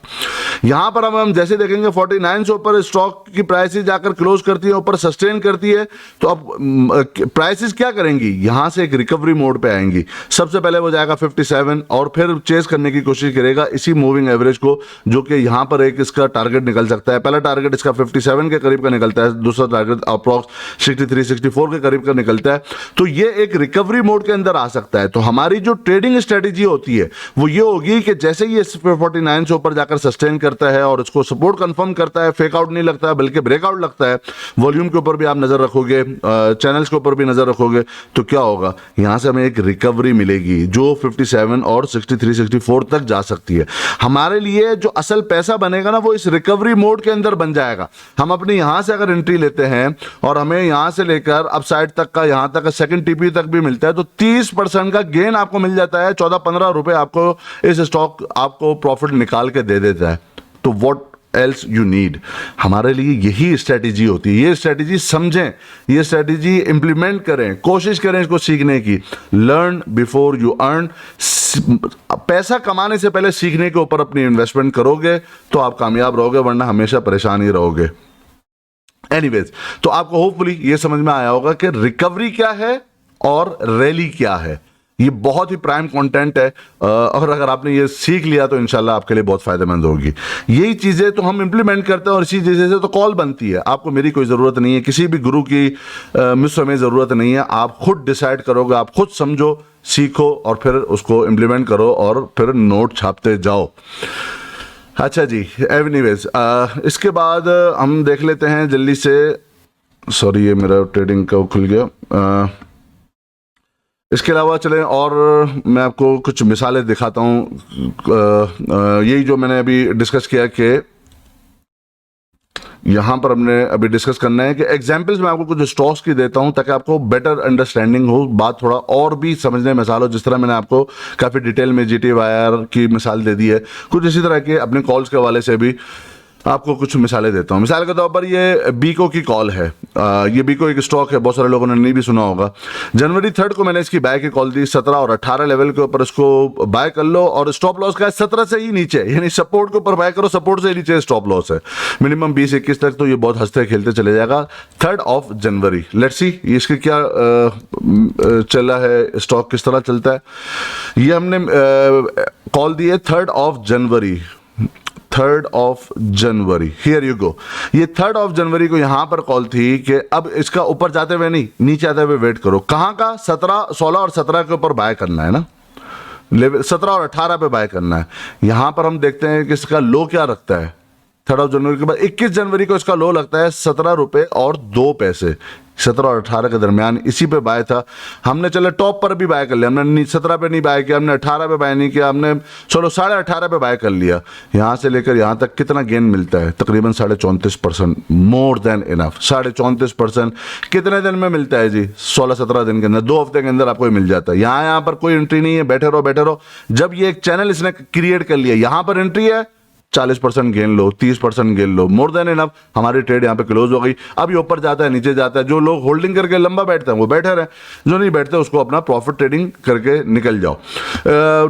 Speaker 1: यहाँ पर हम जैसे देखेंगे 49 से ऊपर स्टॉक की प्राइसेस जाकर क्लोज करती है, ऊपर सस्टेन करती है, तो अब प्राइसेस क्या करेंगी, यहाँ से एक रिकवरी मोड पे आएंगी। सबसे पहले वो जाएगा 57 और फिर चेस करने की कोशिश करेगा इसी मूविंग एवरेज को, जो कि यहाँ पर एक इसका टारगेट निकल सकता है। पहला टारगेट इसका 57 के करीब का निकलता है, दूसरा टारगेट अप्रॉक्स 63-64 के करीब का निकलता है। तो ये एक रिकवरी मोड के अंदर आ सकता है। तो हमारी जो ट्रेडिंग स्ट्रेटेजी होती है वो ये होगी कि जैसे ही 49 से ऊपर जाकर सस्टेन करता है और उसको सपोर्ट कंफर्म करता है, फेक आउट नहीं लगता बल्कि ब्रेकआउट लगता है, वॉल्यूम के ऊपर भी आप नजर रखोगे, चैनल्स के ऊपर भी नजर रखोगे, तो क्या होगा, यहां से हमें एक रिकवरी मिलेगी जो 57 और 63-64 तक जा सकती है। हमारे लिए जो असल पैसा बनेगा ना, वो इस रिकवरी मोड के अंदर बन जाएगा। हम अपनी यहां से अगर एंट्री लेते हैं और हमें यहां से लेकर अपसाइड तक का, यहां तक सेकंड टीपी तक भी मिलता है, तो 30% का गेन आपको मिल जाता है। 14-15 रुपए आपको इस स्टॉक आपको प्रॉफिट निकाल के दे देता है। तो व्हाट एल्स यू नीड, हमारे लिए यही स्ट्रेटेजी होती है। ये स्ट्रेटेजी समझें, ये स्ट्रेटेजी इंप्लीमेंट करें, कोशिश करें इसको सीखने की। लर्न बिफोर यू अर्न, पैसा कमाने से पहले सीखने के ऊपर अपनी इन्वेस्टमेंट करोगे तो आप कामयाब रहोगे, वरना हमेशा परेशान ही रहोगे। एनीवेज, तो आपको होपफुली ये समझ में आया होगा कि रिकवरी क्या है और रैली क्या है। ये बहुत ही प्राइम कंटेंट है, और अगर आपने ये सीख लिया तो इंशाल्लाह आपके लिए बहुत फायदेमंद होगी। यही चीज़ें तो हम इंप्लीमेंट करते हैं और इसी चीज़ें से तो कॉल बनती है। आपको मेरी कोई ज़रूरत नहीं है, किसी भी गुरु की मुझसे हमें ज़रूरत नहीं है। आप खुद डिसाइड करोगे, आप खुद समझो, सीखो और फिर उसको इंप्लीमेंट करो और फिर नोट छापते जाओ। अच्छा जी, एनीवेज, इसके बाद हम देख लेते हैं जल्दी से। सॉरी, ये मेरा ट्रेडिंग का खुल गया। इसके अलावा चलें और मैं आपको कुछ मिसालें दिखाता हूँ। यही जो मैंने अभी डिस्कस किया कि यहाँ पर हमने अभी डिस्कस करना है कि एग्जाम्पल्स मैं आपको कुछ स्टॉक्स की देता हूँ ताकि आपको बेटर अंडरस्टैंडिंग हो, बात थोड़ा और भी समझने में आसान हो। जिस तरह मैंने आपको काफ़ी डिटेल में जीटी वायर की मिसाल दे दी है, कुछ इसी तरह के अपने कॉल्स के हवाले से भी आपको कुछ मिसालें देता हूँ। मिसाल के तौर पर ये बीको की कॉल है। ये बीको एक स्टॉक है, बहुत सारे लोगों ने नहीं भी सुना होगा। जनवरी 3 को मैंने इसकी बाय की कॉल दी। 17 और 18 लेवल के ऊपर इसको बाय कर लो और स्टॉप लॉस का है 17 से ही नीचे, यानी सपोर्ट के ऊपर बाय करो, सपोर्ट से ही नीचे स्टॉप लॉस है मिनिमम 20-21 तक। तो ये बहुत हंसते खेलते चले जाएगा। 3 जनवरी, लेट्स सी इसके क्या चला है, स्टॉक किस तरह चलता है। ये हमने कॉल दी है 3 जनवरी। 3 जनवरी, हियर यू गो। ये 3 जनवरी को यहां पर कॉल थी कि अब इसका ऊपर जाते हुए नहीं, नीचे आते हुए वेट करो। कहां का, 17, 16 और 17 के ऊपर बाय करना है ना, लेवल 17 और 18 पे बाय करना है। यहां पर हम देखते हैं कि इसका लो क्या रखता है 3 जनवरी के बाद। 21 जनवरी को इसका लो लगता है 17 रुपए और 2 पैसे। 17 और 18 के दरमियान इसी पे बाय था। हमने चले टॉप पर भी बाय कर लिया, हमने 17 पे नहीं बाय किया, हमने 18 पे बाय नहीं किया, हमने चलो 18.5 पे बाय कर लिया। यहाँ से लेकर यहाँ तक कितना गेन मिलता है? तकरीबन 34.5%, मोर देन इनफ। 34.5% कितने दिन में मिलता है जी? 16-17 दिन के अंदर, 2 हफ्ते के अंदर आपको मिल जाता है। यहाँ पर कोई एंट्री नहीं है, बैठे रहो। जब ये एक चैनल इसने क्रिएट कर लिया, यहाँ पर एंट्री है, 40% गेन लो, 30% गेन लो, मोर देन इनफ। हमारी ट्रेड यहाँ पे क्लोज हो गई। अब ये ऊपर जाता है, नीचे जाता है। जो लोग होल्डिंग करके लंबा बैठते हैं वो बैठे रहे, जो नहीं बैठते उसको अपना प्रॉफिट ट्रेडिंग करके निकल जाओ।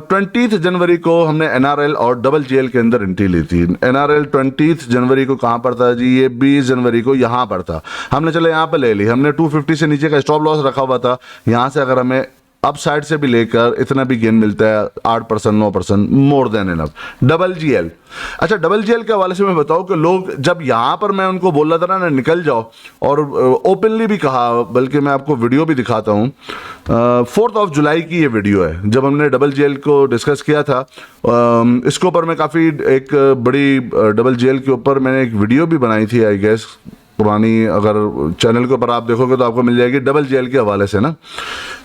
Speaker 1: 20 जनवरी को हमने NRL और GGL के अंदर एंट्री ली थी। NRL 20 जनवरी को कहाँ पर था जी? ये 20 जनवरी को यहाँ पर था। हमने चले यहाँ पर ले ली, हमने 250 से नीचे का स्टॉप लॉस रखा हुआ था। यहाँ से अगर हमें अप साइड से भी लेकर इतना भी गेन मिलता है, 8% 9%, मोर देन इनफ। GGL, अच्छा GGL के हवाले से मैं बताऊं कि लोग जब यहाँ पर मैं उनको बोल रहा था ना निकल जाओ, और ओपनली भी कहा, बल्कि मैं आपको वीडियो भी दिखाता हूँ। 4 जुलाई की ये वीडियो है, जब हमने GGL को डिस्कस किया था। इसके ऊपर मैं काफ़ी एक बड़ी GGL के ऊपर मैंने एक वीडियो भी बनाई थी, आई गेस पुरानी, अगर चैनल के ऊपर आप देखोगे तो आपको मिल जाएगी GGL के हवाले से ना।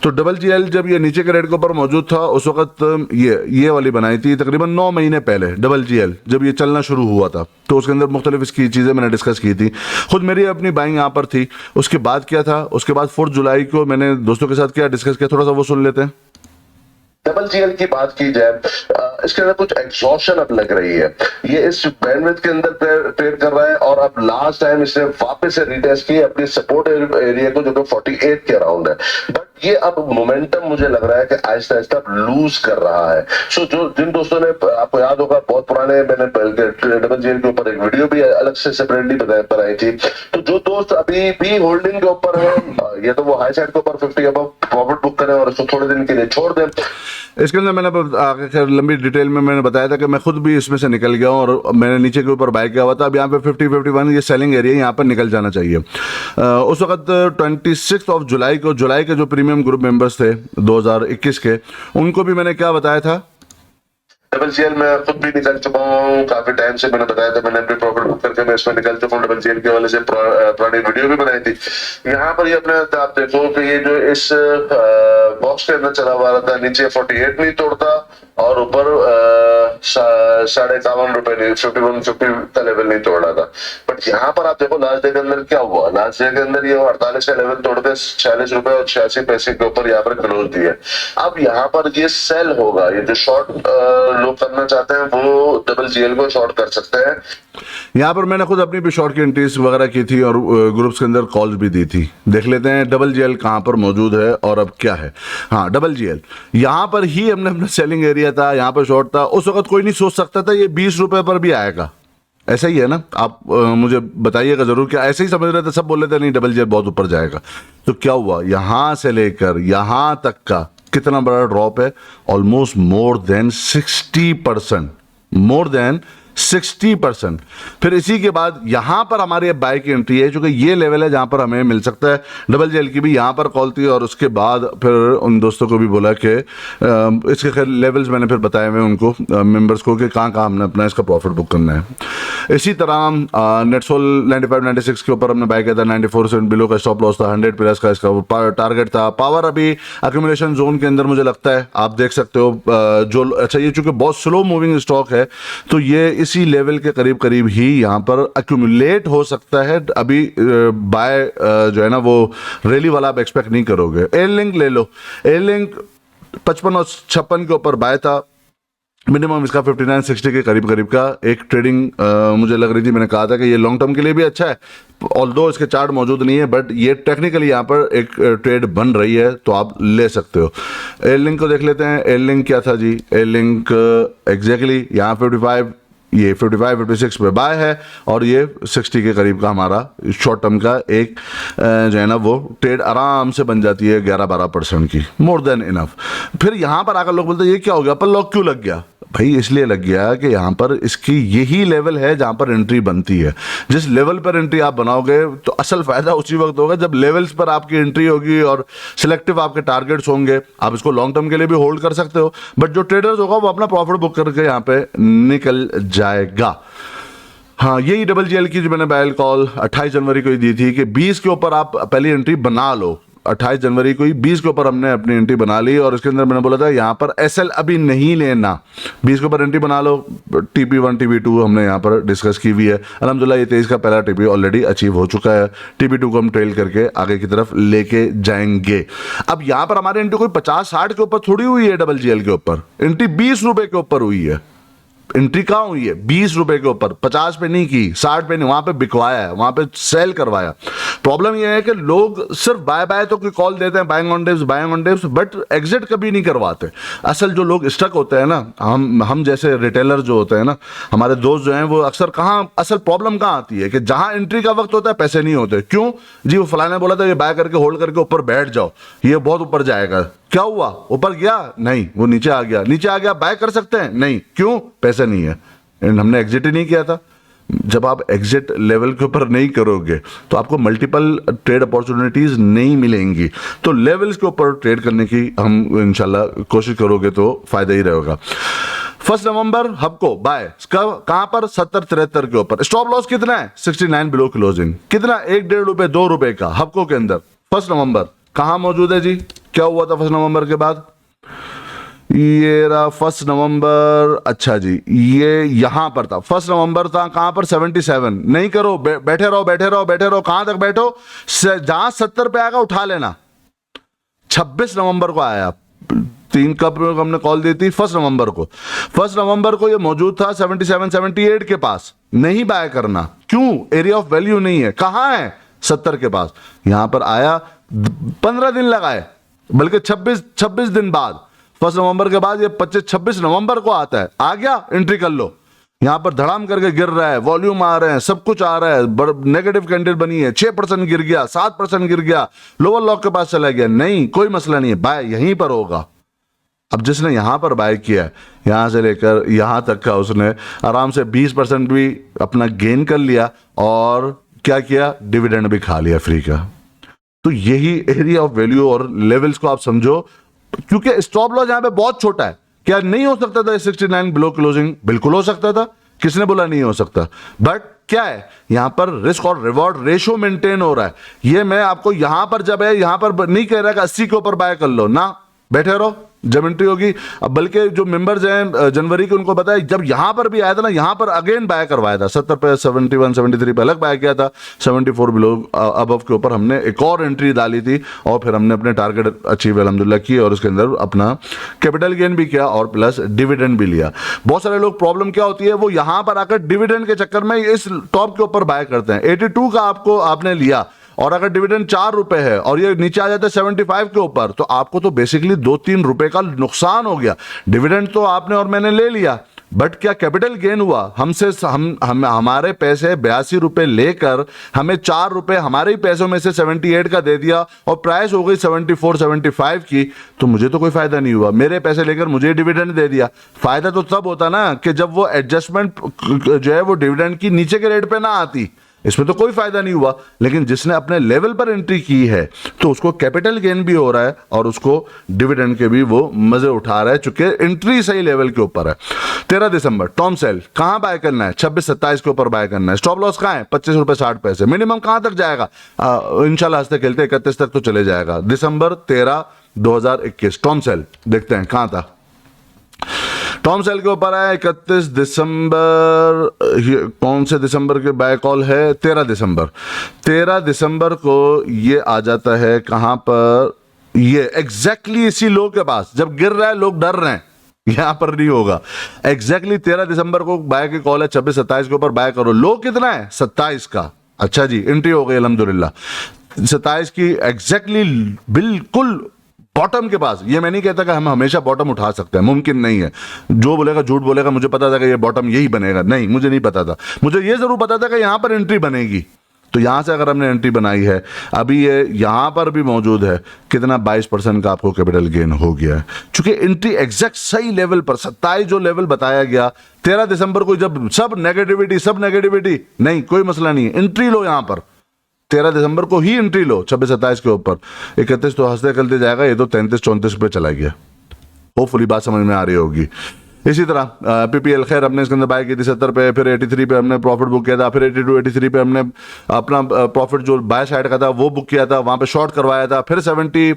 Speaker 1: तो GGL जब ये नीचे के रेट के ऊपर मौजूद था उस वक्त ये वाली बनाई थी तकरीबन 9 महीने पहले। GGL जब ये चलना शुरू हुआ था तो उसके अंदर मुख्तलिफ इसकी चीज़ें मैंने डिस्कस की थी। खुद मेरी अपनी बाइंग यहाँ पर थी। उसके बाद क्या था, उसके बाद 4 जुलाई को मैंने दोस्तों के साथ क्या डिस्कस किया, थोड़ा सा वो सुन लेते हैं।
Speaker 2: GGL की बात की जाए, इसके अंदर कुछ एग्जॉशन अब लग रही है। ये इस बैंडविड्थ के अंदर ट्रेड कर रहा है, और अब लास्ट टाइम इसने वापस से रिटेस्ट की अपनी सपोर्ट एरिया को, जो कि 48 के अराउंड है। बट ये अब मोमेंटम मुझे लग रहा है कि आहिस्ता आहिस्ता लूज कर रहा है। सो जो जिन दोस्तों ने, आपको याद होगा बहुत पुराने, मैंने GGL के ऊपर एक वीडियो भी अलग से सेपरेटली बनाई थी। तो जो दोस्त अभी भी होल्डिंग के ऊपर है, ये तो वो हाई साइड के ऊपर 50 अब प्रॉफिट बुक करें और इसको थोड़े दिन के लिए छोड़ दें।
Speaker 1: इसके अंदर मैंने आगे लंबी डिटेल में मैंने बताया था कि मैं खुद भी इसमें से निकल गया हूँ और मैंने नीचे के ऊपर बाय किया हुआ था। अब यहाँ पे 50-51 ये सेलिंग एरिया, यहाँ पर निकल जाना चाहिए। उस वक्त 26 जुलाई को, जुलाई के जो प्रीमियम ग्रुप मेंबर्स थे 2021 के, उनको भी मैंने क्या बताया था?
Speaker 2: GGL में खुद भी निकल चुका हूँ काफी टाइम से। मैंने बताया था, मैंने अपनी प्रॉफिट बुक करके मैं इसमें निकल चुका हूँ। GGL के वाले से पुरानी वीडियो भी बनाई थी। यहाँ पर ये अपने आप देखो कि ये जो इस बॉक्स के अंदर चला हुआ था, नीचे 48 नहीं तोड़ता और ऊपर 51.5 रुपए 51.50 का लेवल नहीं तोड़ा था। बट यहाँ पर आप देखो लास्ट डे के अंदर क्या हुआ। लास्ट डे के अंदर ये 48 का लेवल तोड़ के 46 रुपए और 86 पैसे के ऊपर यहाँ पर क्लोज दिए। अब यहाँ पर ये सेल होगा। ये जो शॉर्ट लोग करना चाहते हैं वो GGL को शॉर्ट कर सकते हैं।
Speaker 1: यहाँ पर मैंने खुद अपनी भी शॉर्ट की एंट्रीज वगैरह की थी और ग्रुप्स के अंदर कॉल्स भी दी थी। देख लेते हैं GGL कहाँ पर मौजूद है और अब क्या है। हाँ, GGL यहाँ पर ही हमने अपना सेलिंग एरिया था, यहाँ पर शॉर्ट था। उस वक्त कोई नहीं सोच सकता था ये 20 रुपए पर भी आएगा। ऐसा ही है ना? आप मुझे बताइएगा जरूर। क्या ऐसे ही समझ रहे थे? सब बोल रहे थे नहीं GGL बहुत ऊपर जाएगा। तो क्या हुआ? यहाँ से लेकर यहाँ तक का कितना बड़ा ड्रॉप है? Almost more than 60%, more than 60%। फिर इसी के बाद यहां पर हमारी अब बाय की एंट्री है, क्योंकि ये लेवल है जहां पर हमें मिल सकता है। GGL की भी यहां पर कॉल थी और उसके बाद फिर उन दोस्तों को भी बोला कि इसके खैर लेवल्स मैंने फिर बताए हुए उनको मेंबर्स को कि कहां हमने अपना इसका प्रॉफिट बुक करना है। इसी तरह नेटसोल 95-96 के ऊपर हमने बाय किया था। 94 से बिलो का स्टॉप लॉस था, 100 प्लस का इसका टारगेट था। पावर अभी एक्यूमुलेशन जोन के अंदर मुझे लगता है, आप देख सकते हो। जो अच्छा, ये चूंकि बहुत स्लो मूविंग स्टॉक है तो ये इसी लेवल के करीब करीब ही यहाँ पर एक्यूमुलेट हो सकता है। अभी बाय जो है ना वो रैली वाला आप एक्सपेक्ट नहीं करोगे। एयरलिंक ले लो। एयरलिंक 55 और 56 के ऊपर बाय था। मिनिमम इसका 59-60 के करीब करीब का एक ट्रेडिंग मुझे लग रही थी। मैंने कहा था कि ये लॉन्ग टर्म के लिए भी अच्छा है, ऑल्दो इसके चार्ट मौजूद नहीं है, बट ये टेक्निकली यहाँ पर एक ट्रेड बन रही है तो आप ले सकते हो। एयरलिंक को देख लेते हैं। एयरलिंक क्या था जी? एयरलिंक एग्जैक्टली यहाँ 55, ये 55-56 पे बाय है और ये 60 के करीब का हमारा शॉर्ट टर्म का एक जो है ना वो ट्रेड आराम से बन जाती है 11-12% की, मोर देन इनफ। फिर यहाँ पर आकर लोग बोलते हैं ये क्या हो गया, अपर लॉक क्यों लग गया? भाई इसलिए लग गया कि यहाँ पर इसकी यही लेवल है जहाँ पर एंट्री बनती है। जिस लेवल पर एंट्री आप बनाओगे तो असल फायदा उसी वक्त होगा जब लेवल्स पर आपकी एंट्री होगी और सिलेक्टिव आपके टारगेट्स होंगे। आप इसको लॉन्ग टर्म के लिए भी होल्ड कर सकते हो, बट जो ट्रेडर्स होगा वो अपना प्रॉफिट बुक करके यहाँ पे निकल जाएगा। हाँ, यही डबल जीएल की जो मैंने बाय कॉल 28 जनवरी को ही दी थी कि 20 के ऊपर आप पहली एंट्री बना लो। 28 जनवरी को ही 20 के ऊपर हमने अपनी एंट्री बना ली और इसके अंदर मैंने बोला था यहाँ पर एसएल अभी नहीं लेना, 20 के ऊपर एंट्री बना लो। TP1 TP2 हमने यहाँ पर डिस्कस की हुई है। अल्हम्दुलिल्लाह ये 23 का पहला TP ऑलरेडी अचीव हो चुका है। TP2 को हम ट्रेल करके आगे की तरफ लेके जाएंगे। अब यहाँ पर हमारी एंट्री कोई 50-60 के ऊपर थोड़ी हुई है, डबल जीएल के ऊपर एंट्री 20 रुपए के ऊपर हुई है। एंट्री कहाँ हुई है? 20 रुपए के ऊपर, 50 पे नहीं की, 60 पे नहीं, वहां पे बिकवाया है, वहां पे सेल करवाया। प्रॉब्लम यह है कि लोग सिर्फ बाय बाय तो कोई कॉल देते हैं, buying on dips, but exit कभी नहीं करवाते। असल जो लोग स्टक होते हैं ना, हम जैसे रिटेलर जो होते हैं ना, हमारे दोस्त जो हैं, वो अक्सर कहाँ असल प्रॉब्लम कहाँ आती है कि जहां एंट्री का वक्त होता है पैसे नहीं होते। क्यों जी? वो फलाने बोला था ये बाय करके होल्ड करके ऊपर बैठ जाओ, ये बहुत ऊपर जाएगा। क्या हुआ? ऊपर गया? नहीं, वो नीचे आ गया। नीचे आ गया, बाय कर सकते हैं? नहीं। क्यों? पैसे नहीं है। एंड हमने एग्जिट ही नहीं किया था। जब आप एग्जिट लेवल के ऊपर नहीं करोगे तो आपको मल्टीपल ट्रेड अपॉर्चुनिटीज नहीं मिलेंगी। तो लेवल्स के ऊपर ट्रेड करने की हम इंशाल्लाह कोशिश करोगे तो फायदा ही रहेगा। 1 नवंबर हबको बाय कहां पर? 70-73 के ऊपर। स्टॉप लॉस कितना है? 69 बिलो क्लोजिंग। कितना? 1-1.5 रुपए 2 रुपए का हबको के अंदर। 1 नवंबर कहां मौजूद है जी? क्या हुआ था 1 नवंबर के बाद? ये रहा 1 नवंबर। अच्छा जी, ये यहां पर था। 1 नवंबर था कहां पर? 77। नहीं करो, बैठे रहो बैठे रहो बैठे रहो। कहां तक बैठो? जहां 70 पे आएगा उठा लेना। 26 नवंबर को आया। 3 कब हमने कॉल दी थी? 1 नवंबर को। 1 नवंबर को ये मौजूद था 77-78 के पास। नहीं बाय करना। क्यों? एरिया ऑफ वैल्यू नहीं है। कहां है? 70 के पास। यहां पर आया, 15 दिन लगाए, बल्कि 26 दिन बाद। 1 नवंबर के बाद ये 26 नवंबर को आता है। आ गया, एंट्री कर लो। यहां पर धड़ाम करके गिर रहा है, वॉल्यूम आ रहे हैं, सब कुछ आ रहा है, नेगेटिव कैंडल बनी है, 6% गिर गया, 7% गिर गया, लोअर लॉक के पास चला गया। नहीं, कोई मसला नहीं है, बाय यहीं पर होगा। अब जिसने यहां पर बाय किया, यहां से लेकर यहां तक का, उसने आराम से 20% भी अपना गेन कर लिया और क्या किया? डिविडेंड भी खा लिया फ्री का। तो यही एरिया ऑफ वैल्यू और लेवल्स को आप समझो, क्योंकि स्टॉप लॉस यहां पे बहुत छोटा है। क्या नहीं हो सकता था 69 बिलो क्लोजिंग? बिल्कुल हो सकता था। किसने बोला नहीं हो सकता? बट क्या है, यहां पर रिस्क और रिवॉर्ड रेशियो मेंटेन हो रहा है। ये मैं आपको यहां पर जब है, यहां पर नहीं कह रहा कि 80 के ऊपर बाय कर लो ना, बैठे रहो जब एंट्री होगी। अब बल्कि जो मेंबर्स हैं जनवरी के, उनको पता है जब यहां पर भी आया था ना, यहां पर अगेन बाय करवाया था। 70 पे, 71-73 पे अलग बाय किया था। 74 बिलो अबव के ऊपर हमने एक और एंट्री डाली थी और फिर हमने अपने टारगेट अचीव अल्हम्दुलिल्लाह की और उसके अंदर अपना कैपिटल गेन भी किया और प्लस डिविडेंड भी लिया। बहुत सारे लोग प्रॉब्लम क्या होती है, वो यहां पर आकर डिविडेंड के चक्कर में इस टॉप के ऊपर बाय करते हैं। 82 का आपने लिया और अगर डिविडेंड 4 रुपए है और ये नीचे आ जाता है 75 के ऊपर, तो आपको तो बेसिकली 2-3 रुपए का नुकसान हो गया। डिविडेंड तो आपने और मैंने ले लिया, बट क्या कैपिटल गेन हुआ? हमारे पैसे 82 रुपए लेकर हमें 4 रुपए हमारे ही पैसों में से 78 का दे दिया और प्राइस हो गई 74-75 की, तो मुझे तो कोई फायदा नहीं हुआ। मेरे पैसे लेकर मुझे डिविडेंड दे दिया। फायदा तो तब होता ना कि जब वो एडजस्टमेंट जो है वो डिविडेंड की नीचे के रेट पे ना आती, इसमें तो कोई फायदा नहीं हुआ। लेकिन जिसने अपने लेवल पर एंट्री की है तो उसको कैपिटल गेन भी हो रहा है और उसको डिविडेंड के भी वो मजे उठा रहा है, चूंकि एंट्री सही लेवल के ऊपर है। 13 दिसंबर टॉम सेल कहां बाय करना है? 26-27 के ऊपर बाय करना है। स्टॉप लॉस कहां है? 25 रुपए 60 पैसे। मिनिमम कहां तक जाएगा? इंशाल्लाह हंसते खेलते 31 तक तो चले जाएगा। दिसंबर 13, 2021 टॉम सेल देखते हैं कहां था। टॉम सेल के ऊपर है 31 दिसंबर। कौन से दिसंबर के बाय कॉल है? 13 दिसंबर। 13 दिसंबर को ये आ जाता है कहां पर? ये एग्जैक्टली इसी लो के पास। जब गिर रहा है लोग डर रहे हैं, यहां पर नहीं होगा। एग्जैक्टली 13 दिसंबर को बाय की कॉल है। 26-27 के ऊपर बाय करो। लो कितना है? 27 का। अच्छा जी, एंट्री हो गई अल्हम्दुलिल्लाह 27 की एग्जैक्टली बिल्कुल बॉटम के पास। ये मैं नहीं कहता कि हम हमेशा बॉटम उठा सकते हैं, मुमकिन नहीं है। जो बोलेगा झूठ बोलेगा। मुझे पता था कि ये बॉटम यही बनेगा, नहीं, मुझे नहीं पता था। मुझे ये जरूर पता था कि यहां पर एंट्री बनेगी। तो यहां से अगर हमने एंट्री बनाई है, अभी ये यहां पर भी मौजूद है, कितना 22% का आपको कैपिटल गेन हो गया है, चूंकि एंट्री एग्जैक्ट सही लेवल पर 27 जो लेवल बताया गया 13 दिसंबर को, जब सब नेगेटिविटी नहीं, कोई मसला नहीं है, एंट्री लो यहां पर 13 दिसंबर को ही एंट्री लो 26-27 के ऊपर। 31 तो हंसते खेलते जाएगा, ये तो 33-34 पे चला गया। होपफुली बात समझ में आ रही होगी। इसी तरह पीपीएल खैर हमने इसके अंदर बाय की थी 70 पे, फिर 83 पे हमने प्रॉफिट बुक किया था, फिर 82 83 पे हमने अपना प्रॉफिट जो बाय साइड का था वो बुक किया था, वहां पे शॉर्ट करवाया था, फिर 78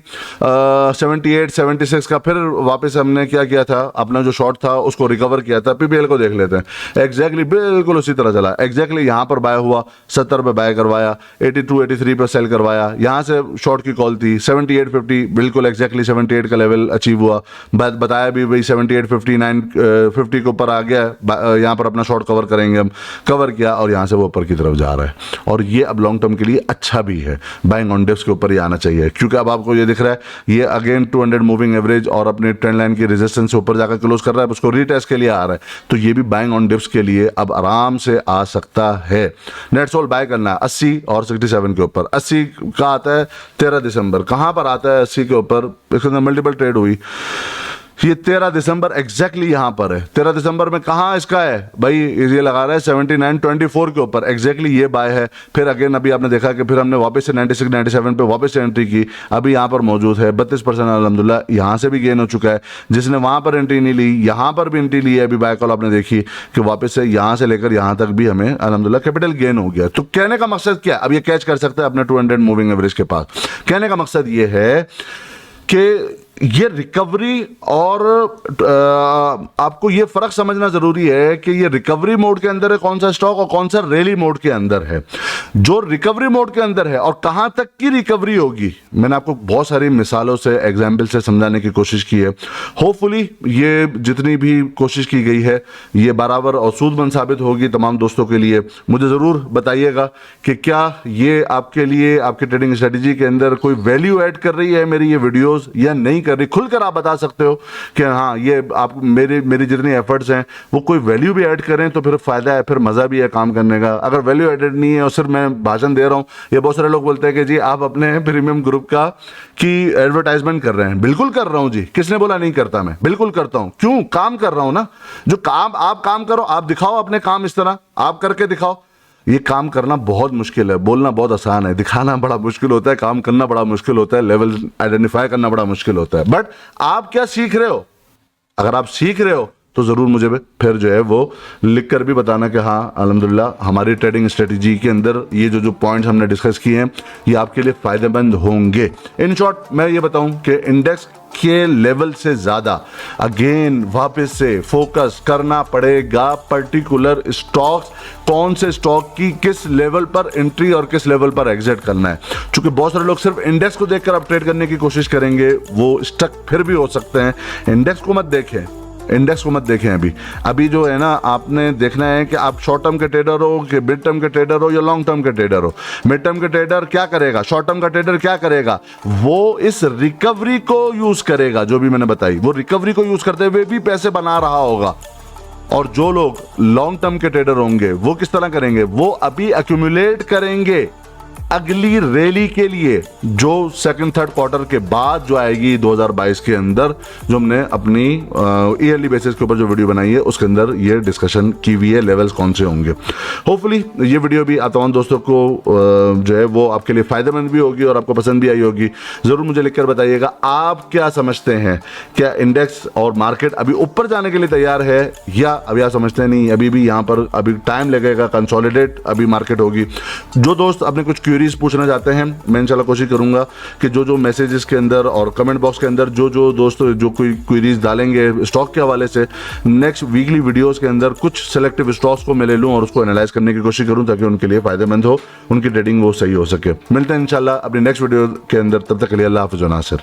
Speaker 1: 76 का फिर वापस हमने क्या किया था, अपना जो शॉर्ट था उसको रिकवर किया था। पीपीएल को देख लेते हैं, एग्जैक्टली बिल्कुल उसी तरह चला, एग्जैक्टली यहाँ पर बाय हुआ, 70 पे बाय करवाया, 82 83 पे सेल करवाया, यहाँ से शॉर्ट की कॉल थी, 78 50 बिल्कुल एग्जैक्टली 78 का लेवल अचीव हुआ, बताया भी भाई 78 59 50 के ऊपर आ गया, यहाँ पर अपना शॉर्ट कवर करेंगे, हम कवर किया और यहाँ से वो ऊपर की तरफ जा रहा है। और ये अब लॉन्ग टर्म के लिए अच्छा भी है, बाइंग ऑन डिप्स के ऊपर ही आना चाहिए, क्योंकि अब आपको ये दिख रहा है ये अगेन 200 मूविंग एवरेज और अपने ट्रेंड लाइन की रेजिस्टेंस से ऊपर जाकर क्लोज कर रहा है, उसको रीटेस्ट के लिए आ रहा है, तो ये भी बाइंग ऑन डिप्स के लिए अब आराम से आ सकता है। नेट सोल बाय करना है 80 और 67 के ऊपर। 80 का आता है 13 दिसंबर, कहां पर आता है 80 के ऊपर, इसके अंदर मल्टीपल ट्रेड हुई, ये 13 दिसंबर एग्जैक्टली यहां पर है। 13 दिसंबर में कहां इसका है भाई, ये लगा रहा है 79.24 के ऊपर, एग्जैक्टली ये बाय है। फिर अगेन अभी आपने देखा कि फिर हमने वापस से 96 97 पे वापस से एंट्री की, अभी यहां पर मौजूद है 32% अल्हम्दुलिल्लाह, यहां से भी गेन हो चुका है। जिसने वहां पर एंट्री नहीं ली, यहां पर भी एंट्री ली है, अभी बाय कॉल आपने देखी कि वापस से यहां से लेकर यहां तक भी हमें अल्हम्दुलिल्लाह कैपिटल गेन हो गया। तो कहने का मकसद क्या है, अब ये कैच कर सकता है अपने 200 मूविंग एवरेज के पास। कहने का मकसद ये है कि ये रिकवरी और आपको ये फर्क समझना जरूरी है कि ये रिकवरी मोड के अंदर है कौन सा स्टॉक और कौन सा रैली मोड के अंदर है। जो रिकवरी मोड के अंदर है और कहां तक की रिकवरी होगी, मैंने आपको बहुत सारी मिसालों से एग्जाम्पल से समझाने की कोशिश की है। होपफुली ये जितनी भी कोशिश की गई है ये बराबर और सूदमंद साबित होगी तमाम दोस्तों के लिए। मुझे ज़रूर बताइएगा कि क्या ये आपके लिए आपके ट्रेडिंग स्ट्रेटेजी के अंदर कोई वैल्यू ऐड कर रही है मेरी ये वीडियोस या नहीं कर रही। खुलकर आप बता सकते हो कि हाँ ये आप मेरी जितनी एफर्ट्स हैं वो कोई वैल्यू भी ऐड करें तो फिर फायदा है, फिर मजा भी है काम करने का। अगर वैल्यू एडेड नहीं है और सिर्फ मैं भाषण दे रहा हूं, ये बहुत सारे लोग बोलते हैं कि जी आप अपने प्रीमियम ग्रुप का की एडवर्टाइजमेंट कर रहे हैं। बिल्कुल कर रहा हूं जी, किसने बोला नहीं करता, मैं बिल्कुल करता हूं। क्यों, काम कर रहा हूं ना। जो काम आप काम करो, आप दिखाओ अपने काम, इस तरह आप करके दिखाओ। ये काम करना बहुत मुश्किल है, बोलना बहुत आसान है, दिखाना बड़ा मुश्किल होता है, काम करना बड़ा मुश्किल होता है, लेवल आइडेंटिफाई करना बड़ा मुश्किल होता है। बट आप क्या सीख रहे हो, अगर आप सीख रहे हो तो ज़रूर मुझे फिर जो है वो लिख कर भी बताना कि हाँ अल्हम्दुलिल्लाह हमारी ट्रेडिंग स्ट्रेटेजी के अंदर ये जो पॉइंट्स हमने डिस्कस किए हैं ये आपके लिए फ़ायदेमंद होंगे। इन शॉर्ट मैं ये बताऊं कि इंडेक्स के लेवल से ज़्यादा अगेन वापस से फोकस करना पड़ेगा पर्टिकुलर स्टॉक्स, कौन से स्टॉक की किस लेवल पर एंट्री और किस लेवल पर एग्जिट करना है। क्योंकि बहुत सारे लोग सिर्फ इंडेक्स को देखकर आप ट्रेड करने की कोशिश करेंगे, वो स्टक फिर भी हो सकते हैं। इंडेक्स को मत देखें, इंडेक्स को मत देखें। अभी जो है ना आपने देखना है कि आप शॉर्ट टर्म के ट्रेडर हो कि मिड टर्म के ट्रेडर हो या लॉन्ग टर्म के ट्रेडर हो। मिड टर्म के ट्रेडर क्या करेगा, शॉर्ट टर्म का ट्रेडर क्या करेगा, वो इस रिकवरी को यूज करेगा, जो भी मैंने बताई वो रिकवरी को यूज करते हुए भी पैसे बना रहा होगा। और जो लोग लॉन्ग टर्म के ट्रेडर होंगे वो किस तरह करेंगे, वो अभी एक्यूमुलेट करेंगे अगली रैली के लिए, जो सेकंड थर्ड क्वार्टर के बाद जो आएगी 2022 के अंदर, जो हमने अपनी ईयरली बेसिस के ऊपर जो वीडियो बनाई है उसके अंदर ये डिस्कशन की हुई है, लेवल्स कौन से होंगे। होपफुली ये वीडियो भी आप तमाम दोस्तों को जो है वो आपके लिए फायदेमंद भी होगी और आपको पसंद भी आई होगी। ज़रूर मुझे लिखकर बताइएगा आप क्या समझते हैं, क्या इंडेक्स और मार्केट अभी ऊपर जाने के लिए तैयार है या अभी आप समझते नहीं, अभी भी यहाँ पर अभी टाइम लगेगा, कंसोलिडेट अभी मार्केट होगी। जो दोस्त अपने कुछ क्वेरीज पूछना चाहते हैं, मैं इंशाल्लाह कोशिश करूंगा कि जो मैसेजेस के अंदर और कमेंट बॉक्स के अंदर जो दोस्त जो कोई क्वेरीज डालेंगे स्टॉक के हवाले से, नेक्स्ट वीकली वीडियोस के अंदर कुछ सेलेक्टिव स्टॉक्स को मैं ले लूं और उसको एनालाइज करने की कोशिश करूं ताकि उनके लिए फायदेमंद हो, उनकी ट्रेडिंग वो सही हो सके। मिलते हैं इंशाल्लाह अपनी नेक्स्ट वीडियो के अंदर, तब तक के लिए अल्लाह हाफ़िज़ व नासिर।